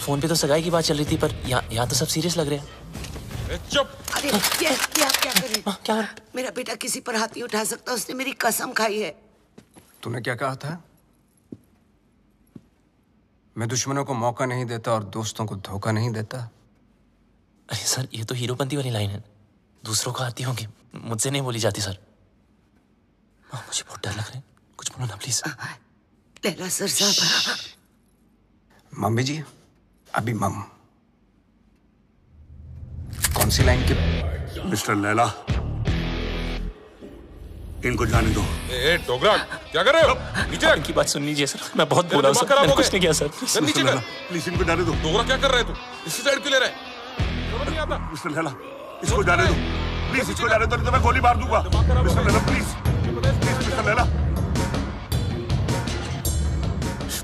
फोन पे तो सगाई की बात चल रही थी, पर यहाँ तो सब सीरियस लग रहे हैं. चुप. अरे ये आप क्या कर रहे हैं? क्या? मेरा बेटा किसी पर हाथ नहीं उठा सकता. उसने मेरी कसम खाई है. तूने क्या कहा था? मैं दुश्मनों को मौका नहीं देता और दोस्तों को धोखा नहीं देता. अरे सर, ये तो हीरोपंती वाली लाइन है. दूसरों को आती होंगी, मुझसे नहीं बोली जाती सर. मुझे बहुत डर लग रहा है. कुछ बोलो ना प्लीज. लैला सर साहब. मम्मी जी, अभी मम. कौन सी लाइन के? मिस्टर लैला, इनको जाने दो। ए डोगरा, क्या कर रहे हो? नीचे इनकी बात सुन लीजिए सर, मैं बहुत बोला हूं सर, मैंने कुछ नहीं किया सर। नीचे कर। प्लीज इनको जाने दो। डोगरा क्या कर रहा है तू? इसी साइड क्यों ले रहा है? समझ नहीं आता। मिस्टर लैला, इसको जाने दो प्लीज, इसको जाने दो, नहीं तो मैं गोली मार दूंगा। Mister Laila please, mister Laila.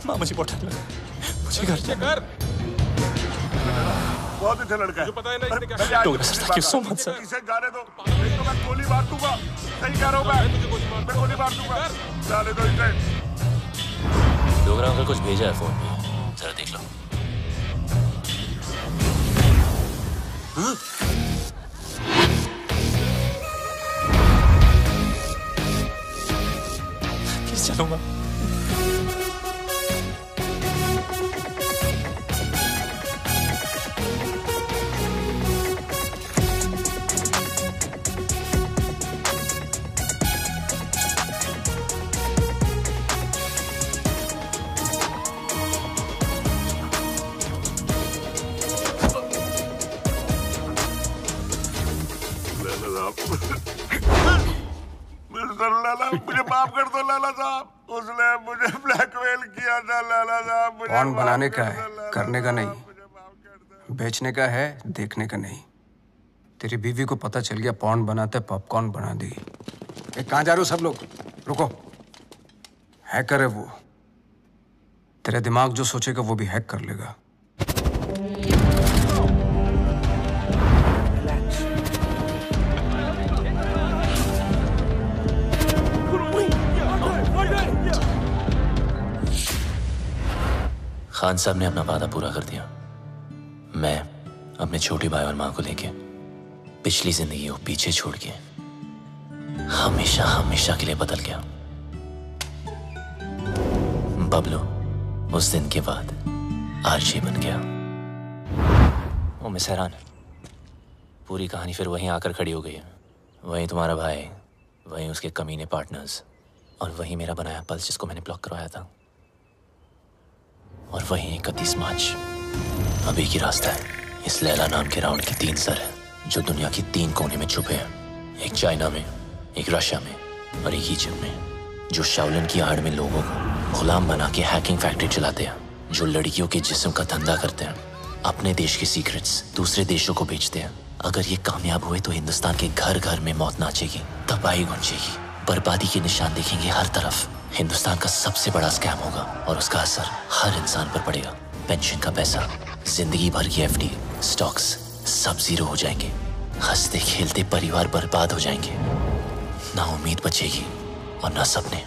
माँ मुझे बहुत डर लगा, मुझे घर कर। बहुत अच्छा लड़का है। मुझे पता है ना इसने क्या। Dogra sir, thank you so much sir. इसे जाने दो, नहीं तो मैं गोली मार दूंगा। सही कह रहा हूँ मैं गोली मार दूंगा। जाने दो इसे। डोगरा अंकल कुछ भेजा है फोन पे, जरा देख लो। प्लीज चलूंगा। मिस्टर लैला, मुझे माफ कर दो लैला साहब। उसने मुझे ब्लैकमेल किया था लैला साहब। पॉर्न बनाने का है, करने का नहीं। बेचने का है, देखने का नहीं। तेरी बीवी को पता चल गया पॉर्न बनाते पॉपकॉर्न बना दी। कहाँ जा रहे हो सब लोग? रुको। हैकर है वो। तेरा दिमाग जो सोचेगा वो भी हैक कर लेगा। खान साहब ने अपना वादा पूरा कर दिया। मैं अपने छोटे भाई और माँ को लेके पिछली जिंदगी को पीछे छोड़ के हमेशा हमेशा के लिए बदल गया। बबलू उस दिन के बाद आरजे बन गया। ओ मिस हैरान, पूरी कहानी फिर वहीं आकर खड़ी हो गई है। वहीं तुम्हारा भाई, वहीं उसके कमीने पार्टनर्स, और वहीं मेरा बनाया पल्स जिसको मैंने ब्लॉक करवाया था, और वहीं 31 मार्च अभी की रास्ता है। इस लैला नाम के राउंड के 3 सर हैं जो दुनिया की 3 कोने में छुपे हैं। एक चाइना में, एक रशिया में और एक इजिप्ट में, जो शाओलिन की आड़ में लोगों को गुलाम बना के हैकिंग फैक्ट्री चलाते हैं, जो लड़कियों के जिस्म का धंधा करते हैं, अपने देश के सीक्रेट्स दूसरे देशों को बेचते हैं। अगर ये कामयाब हुए तो हिंदुस्तान के घर घर में मौत नाचेगी, तबाही गूंजेगी, बर्बादी के निशान दिखेंगे हर तरफ। हिंदुस्तान का सबसे बड़ा स्कैम होगा और उसका असर हर इंसान पर पड़ेगा। पेंशन का पैसा, जिंदगी भर की एफडी, स्टॉक्स सब जीरो हो जाएंगे। हंसते खेलते परिवार बर्बाद हो जाएंगे। ना उम्मीद बचेगी और ना सपने।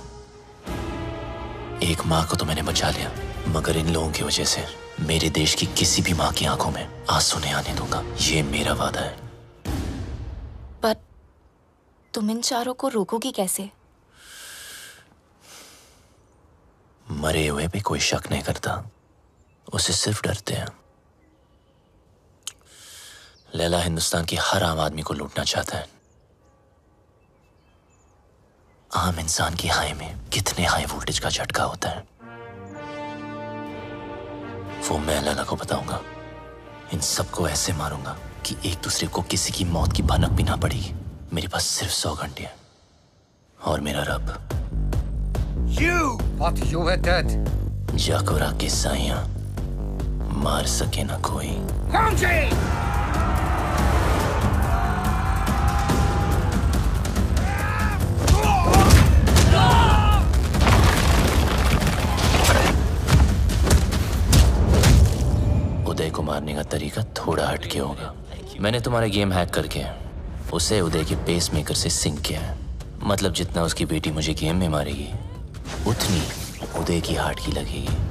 एक माँ को तो मैंने बचा लिया, मगर इन लोगों की वजह से मेरे देश की किसी भी माँ की आंखों में आंसू नहीं आने दूंगा। ये मेरा वादा है। पर तुम इन चारों को रोकोगी कैसे? मरे हुए पे कोई शक नहीं करता, उसे सिर्फ डरते हैं। लैला हिंदुस्तान की हर आम आदमी को लूटना चाहता है। आम इंसान की हाई में कितने हाई वोल्टेज का झटका होता है वो मैं लैला को बताऊंगा। इन सबको ऐसे मारूंगा कि एक दूसरे को किसी की मौत की भनक भी ना पड़ेगी। मेरे पास सिर्फ 100 घंटे हैं और मेरा रब जाकोरा के साइयां मार सके ना कोई। उदय को मारने का तरीका थोड़ा हटके होगा। मैंने तुम्हारा गेम हैक करके उसे उदय के पेस मेकर से सिंक किया है। मतलब जितना उसकी बेटी मुझे गेम में मारेगी उतनी उदय की हार्ट की लगेगी।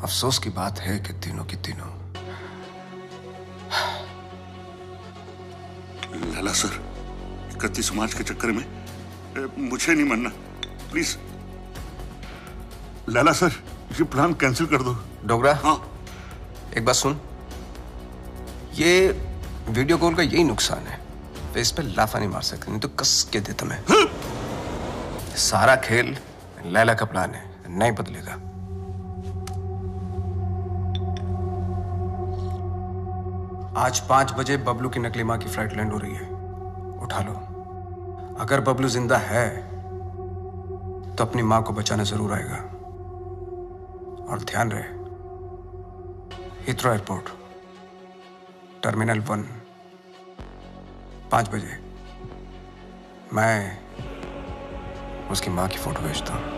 अफसोस की बात है कि तीनों की तीनों। लैला सर, 31 मार्च के चक्कर में मुझे नहीं मरना, प्लीज। लैला सर, ये प्लान कैंसिल कर दो। डोगरा, हाँ, एक बात सुन, ये वीडियो कॉल का यही नुकसान है, फेस पे लाफा नहीं मार सकते, नहीं तो कस के दे तुम्हें। सारा खेल लैला का प्लान है, नहीं बदलेगा। आज 5 बजे बबलू की नकली मां की फ्लाइट लैंड हो रही है, उठा लो। अगर बबलू जिंदा है तो अपनी मां को बचाना जरूर आएगा। और ध्यान रहे, हीथ्रो एयरपोर्ट, टर्मिनल 1, 5 बजे मैं उसकी मां की फोटो भेजता हूं।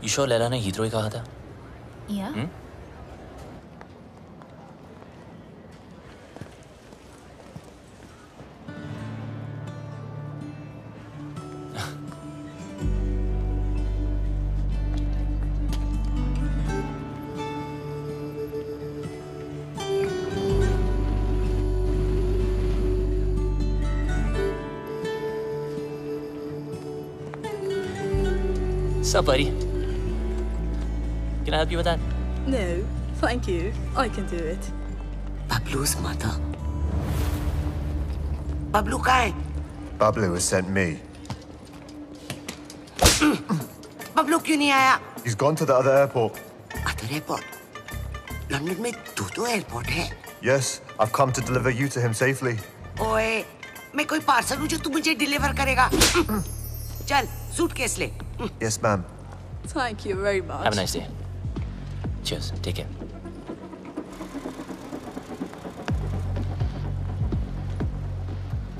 ईशो लैला ने हीथ्रो ही कहा था। Yeah. Sup, buddy? Can I help you with that? No, thank you. I can do it. Bablu's mother. Bablu कहाँ है? Bablu has sent me. Bablu क्यों नहीं आया? He's gone to the other airport. Other airport? London में 2 airport है। Yes, I've come to deliver you to him safely. ओए, मैं कोई पार्सल हूँ जो तू मुझे डिलीवर करेगा। चल, सूटकेस ले। Yes, ma'am. Thank you very much. Have a nice day. Cheers. Take care.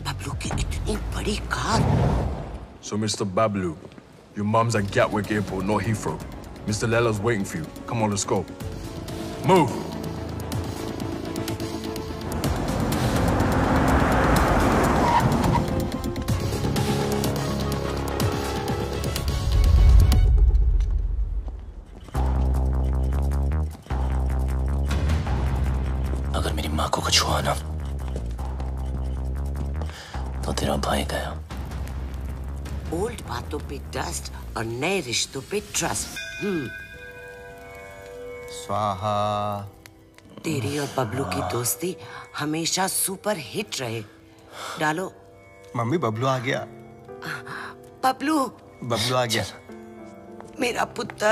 Bablu की इतनी बड़ी car. So, Mr. Bablu, your mum's at Gatwick Airport, not Heathrow. Mr. Lella's waiting for you. Come on, let's go. Move! अगर मेरी माँ को कुछ हुआ ना तो तेरा भाई गया। ओल्ड बातों पे डस्ट और नए रिश्तों पे ट्रस्ट। स्वाहा। तेरी और बबलू की दोस्ती हमेशा सुपर हिट रहे। डालो। मम्मी, बबलू आ गया। बबलू। बबलू आ गया। मेरा पुत्र।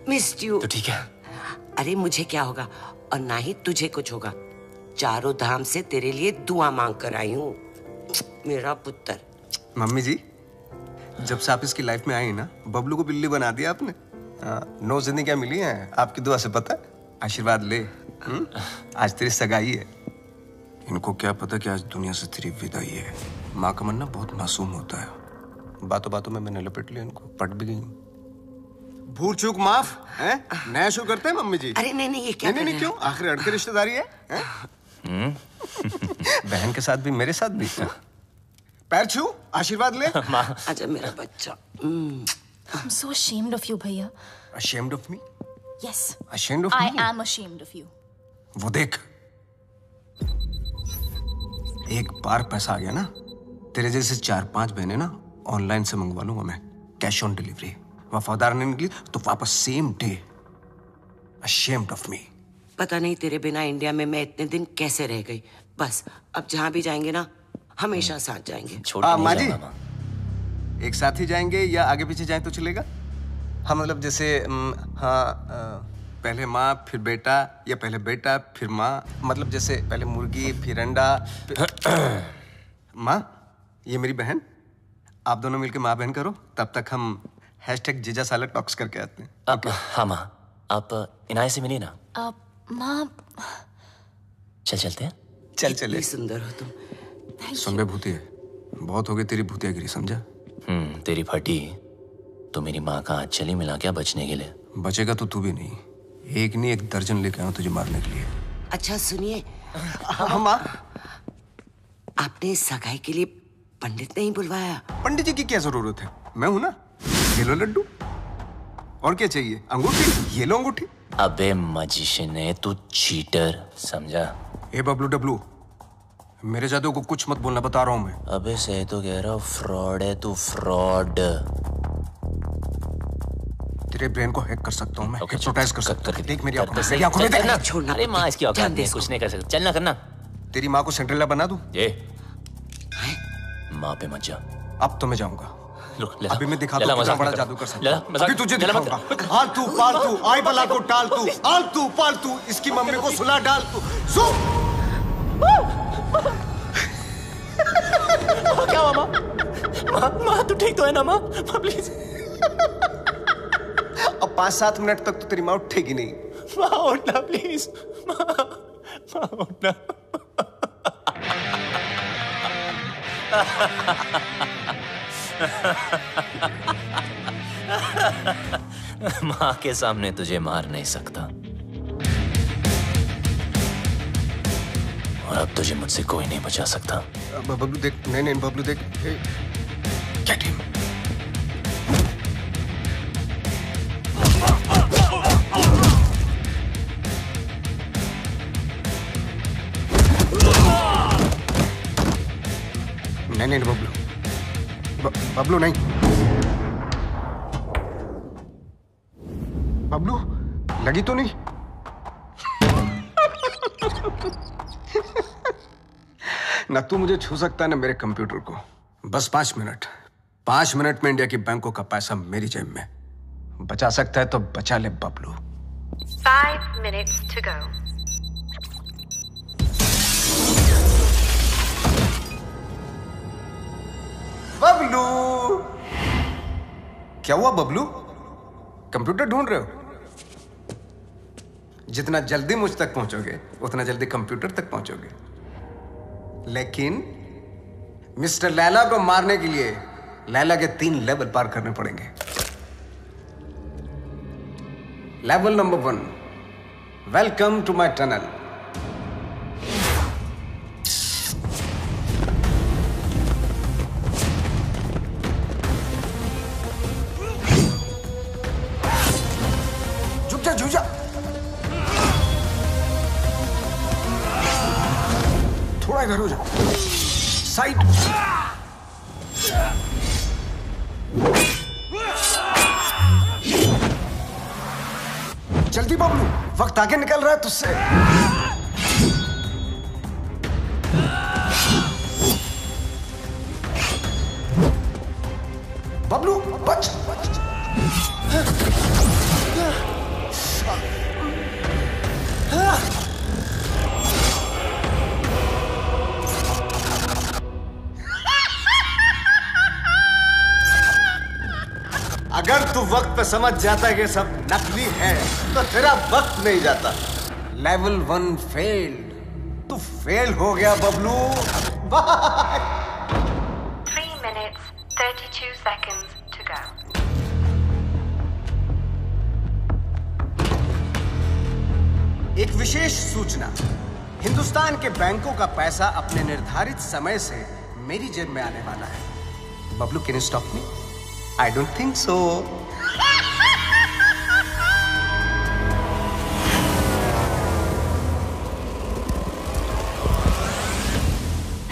Missed you. तो ठीक है। अरे मुझे क्या होगा और ना ही तुझे कुछ होगा। चारों धाम से तेरे लिए दुआ मांग कर आई हूँ, मेरा पुत्र। मम्मी जी, जब से आप इसकी लाइफ में आई ना, बबलू को बिल्ली बना दिया आपने। 9 जिंदगियां मिली हैं आपकी दुआ से, पता है? आशीर्वाद ले। आज तेरी सगाई है। इनको क्या पता कि आज दुनिया से तेरी विदाई है। माँ का मन ना बहुत मासूम होता है। बातों बातों में मैंने लपेट लिया इनको, पट भी गई। भूल चूक माफ है? नया शो करते हैं मम्मी जी। अरे नहीं ये क्या? नहीं क्यों? आखिर अड़के रिश्तेदारी है? बहन के साथ भी, मेरे साथ भी। पैर छू, आशीर्वाद ले। आजा मेरा बच्चा। I'm so ashamed of you, भैया। Ashamed of me? Yes. Ashamed of me? I am ashamed of you. वो देख, एक बार पैसा आ गया ना, तेरे जैसे 4-5 बहनें ना ऑनलाइन से मंगवा लूंगा मैं, कैश ऑन डिलीवरी। वफादार नहीं निकली तो वापस same day. Ashamed of me. पता नहीं तेरे बिना इंडिया में मैं इतने दिन कैसे रह गई। बस अब जहाँ भी जाएंगे ना, हमेशा साथ जाएंगे। माँ जी, एक साथ ही जाएंगे या आगे पीछे जाएं तो चलेगा? हाँ, मतलब जैसे पहले माँ फिर बेटा, या पहले बेटा फिर माँ, मतलब जैसे पहले मुर्गी फिर अंडा माँ, ये मेरी बहन, आप दोनों मिलकर माँ बहन करो, तब तक हम #जीजा साला टॉक्स करके आते हैं। हाँ माँ, आप इनाय से मिलिए ना। माँ, चलते हैं। चल चले। सुंदर हो तुम। सुन बे भूतिया, बहुत हो गई तेरी भूतियागिरी, समझा? तेरी फटी तो मेरी माँ का हाथ चली मिला क्या बचने के लिए? बचेगा तो तू भी नहीं, एक नहीं 1 दर्जन लेके आऊं तुझे मारने के लिए। अच्छा सुनिए, माँ, आपने सगाई के लिए पंडित नहीं बुलवाया? पंडित जी की क्या जरूरत है, मैं हूं ना। ये लो लड्डू, और क्या चाहिए? अंगूठी, ये लो अंगूठी। अबे मजिशियन है तू, चीटर, समझा? ए बबलू डब्लू, मेरे जादू को कुछ मत बोलना, बता रहा हूं मैं। अबे सही तो कह रहा हूँ, फ्रॉड है तू, फ्रॉड। तेरे ब्रेन को हैक कर सकता हूँ मैं, हिप्नोटाइज कर सकता हूँ। देख मेरी आंखों में, मेरी आंखों में देख। छोड़ना। अरे माँ इसकी औकात नहीं, कुछ नहीं कर सकता। चलना करना। तेरी माँ को सिंड्रेला बना दूं? ये माँ पे मत जा। अब तो मैं जाऊंगा। अभी मैं दिखा दूं कितना बड़ा जादू कर सकता हूं। अभी तुझे दिखाऊंगा। आलतू पालतू, आई बला को टाल तू, आलतू पालतू, इसकी मम्मी को सुला डाल तू। क्या हुआ माँ? माँ तू ठीक तो है ना माँ? प्लीज। अब 5-7 मिनट तक तो तेरी माँ उठेगी नहीं। माँ उठना प्लीज, माँ उठना। माँ के सामने तुझे मार नहीं सकता, और अब तुझे मुझसे कोई नहीं बचा सकता। बबलू देख, नहीं बबलू देख, गेट हिम। नहीं बबलू, बबलू नहीं। बबलू लगी तो नहीं? ना तू मुझे छू सकता है ना मेरे कंप्यूटर को। बस 5 मिनट, 5 मिनट में इंडिया की बैंकों का पैसा मेरी जेब में। बचा सकता है तो बचा ले Bablu. 5 minutes to go. Bablu, क्या हुआ बबलू? कंप्यूटर ढूंढ रहे हो? जितना जल्दी मुझ तक पहुंचोगे उतना जल्दी कंप्यूटर तक पहुंचोगे। लेकिन मिस्टर लैला को मारने के लिए लैला के 3 लेवल पार करने पड़ेंगे। Level number 1, welcome to my tunnel. झुक जा, थोड़ा इधर हो जा, साइड। जल्दी बबलू, वक्त आगे निकल रहा है तुझसे। बबलू बच। अगर तू वक्त पे समझ जाता है कि सब नकली है तो तेरा वक्त नहीं जाता। लेवल 1 फेल्ड, तू फेल हो गया Bablu. Bye. 3 minutes 32 seconds to go. एक विशेष सूचना, हिंदुस्तान के बैंकों का पैसा अपने निर्धारित समय से मेरी जेब में आने वाला है। Bablu, can you stop me? I don't think so.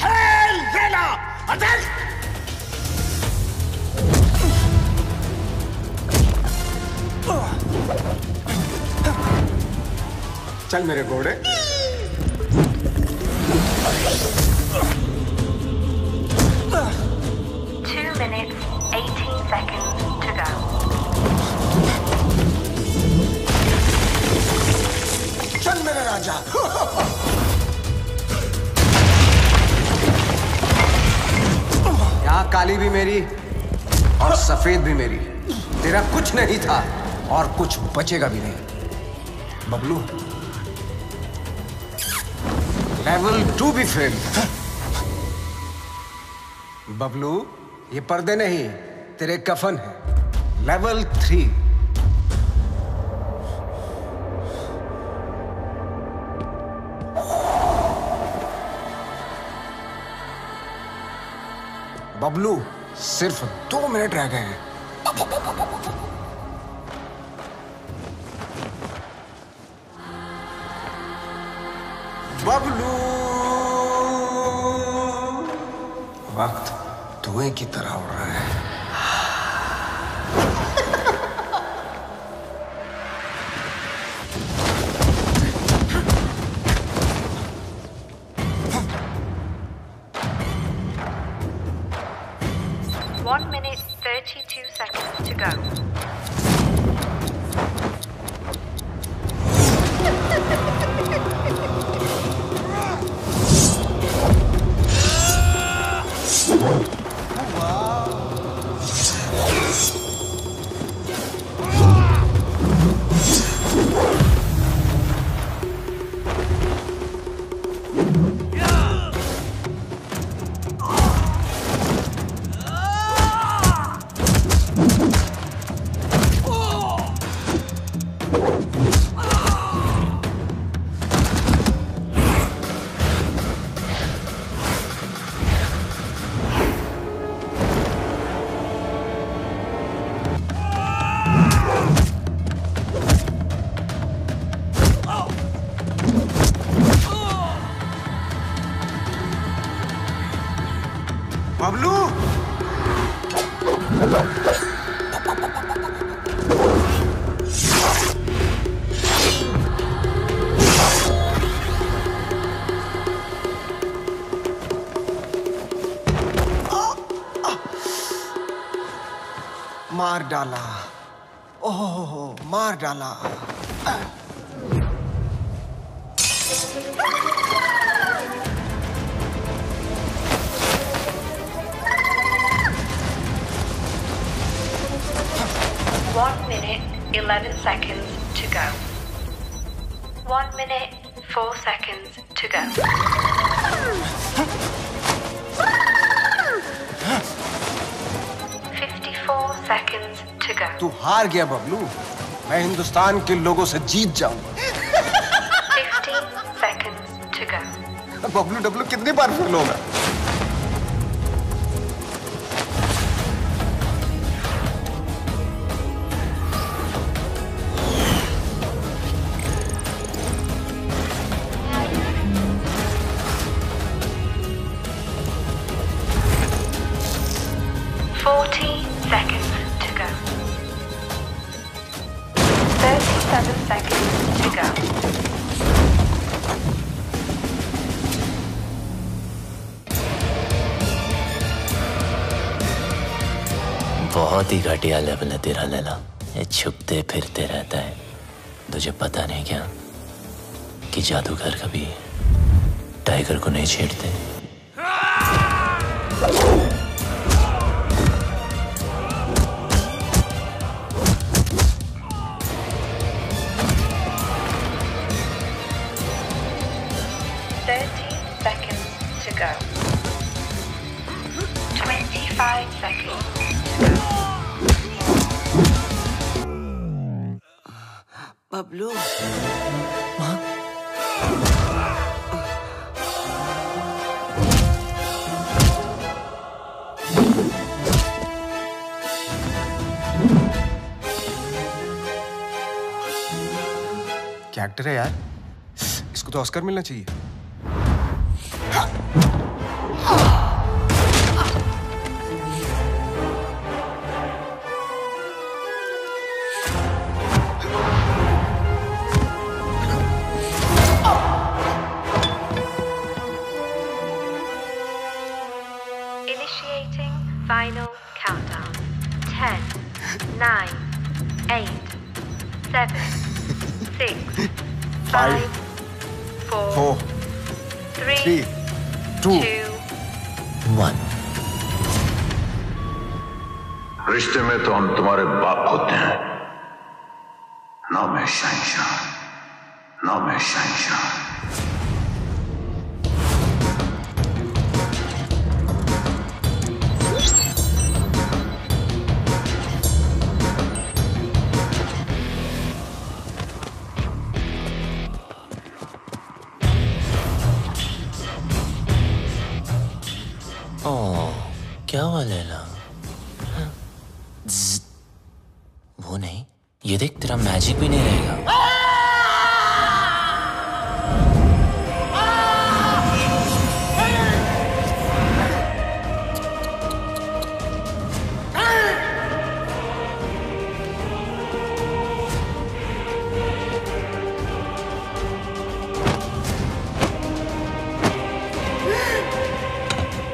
Hey, Lena! Attack! चल मेरे घोड़े। चल मेरे राजा। यहाँ काली भी मेरी और सफेद भी मेरी। तेरा कुछ नहीं था और कुछ बचेगा भी नहीं। बबलू, लेवल 2 भी फेल। बबलू, ये पर्दे नहीं, तेरे कफन है। लेवल 3। बबलू, सिर्फ 2 मिनट रह गए हैं। बबलू, वक्त धुएं की तरह उड़ रहा है। One minute, 32 seconds to go. Bablu, मार डाला। ओह, मार डाला। One minute, 11 seconds to go. 1 minute, 4 seconds to go. 54 seconds to go. तू हार गया बबलू। मैं हिंदुस्तान के लोगों से जीत जाऊंगा। 15 seconds to go. Bablu Dablu कितनी बार फेल होगा? Seconds to go. 37 seconds to go. बहुत ही घटिया लेवल है तेरा लैला। ये छुपते फिरते रहता है। तुझे पता नहीं क्या कि जादूगर कभी टाइगर को नहीं छेड़ते। Go. 25 seconds to go. Bablu, क्या एक्टर है यार, इसको तो ऑस्कर मिलना चाहिए। Initiating final countdown. 10, 9, 8, 7, 6, 5, 4, 3, 2, 1। रिश्ते में तो हम तुम्हारे बाप होते हैं। ना मैं शहंशाह, ना मैं शहंशाह। क्या हुआ लैला? वो नहीं, ये देख तेरा मैजिक भी नहीं रहेगा।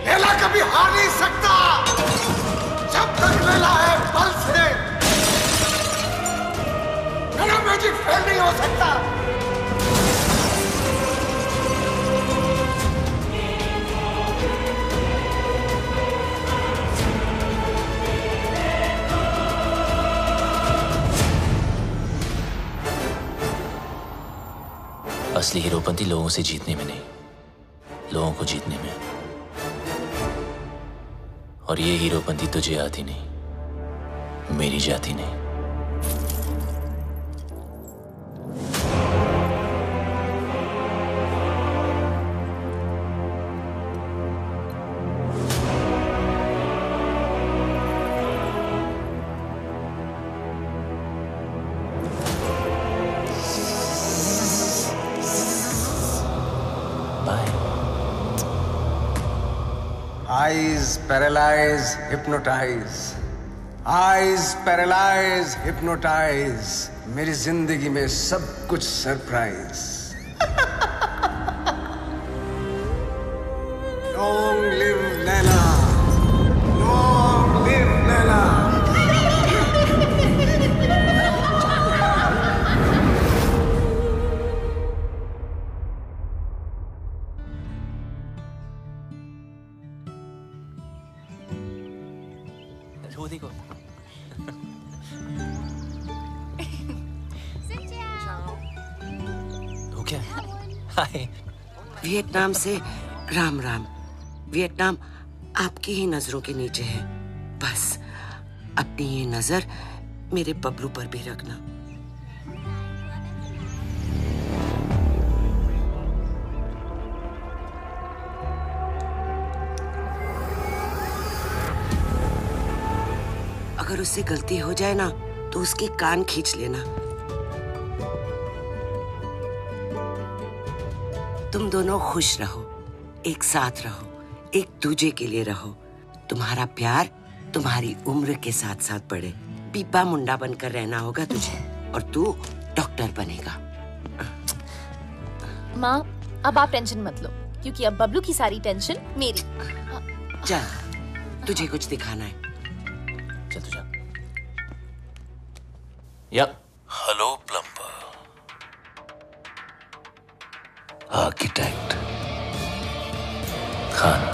लैला कभी हार नहीं सकता जब तक लैला है पल्स है। मेरा मैजिक फेल नहीं हो सकता। असली हीरोपंती लोगों से जीतने में नहीं, लोगों को जीतने में। और ये हीरोपंती तुझे आती नहीं, मेरी जाती नहीं। Eyes paralyze, hypnotize. Eyes paralyze, hypnotize. मेरी जिंदगी में सब कुछ surprise. Long live Laila. Long live Laila. वो देखो। वो क्या? हाय। वियतनाम से राम राम। वियतनाम आपकी ही नजरों के नीचे है। बस अपनी ये नजर मेरे बबलू पर भी रखना। अगर उससे गलती हो जाए ना तो उसके कान खींच लेना। तुम दोनों खुश रहो, एक साथ रहो, एक दूजे के लिए रहो। तुम्हारा प्यार तुम्हारी उम्र के साथ साथ बढ़े। पीपा मुंडा बनकर रहना होगा तुझे और तू डॉक्टर बनेगा। माँ, अब आप टेंशन मत लो क्योंकि अब बबलू की सारी टेंशन मेरी। चल, तुझे कुछ दिखाना है। चल तू जा। या। Hello plumber. आर्किटेक्ट खान।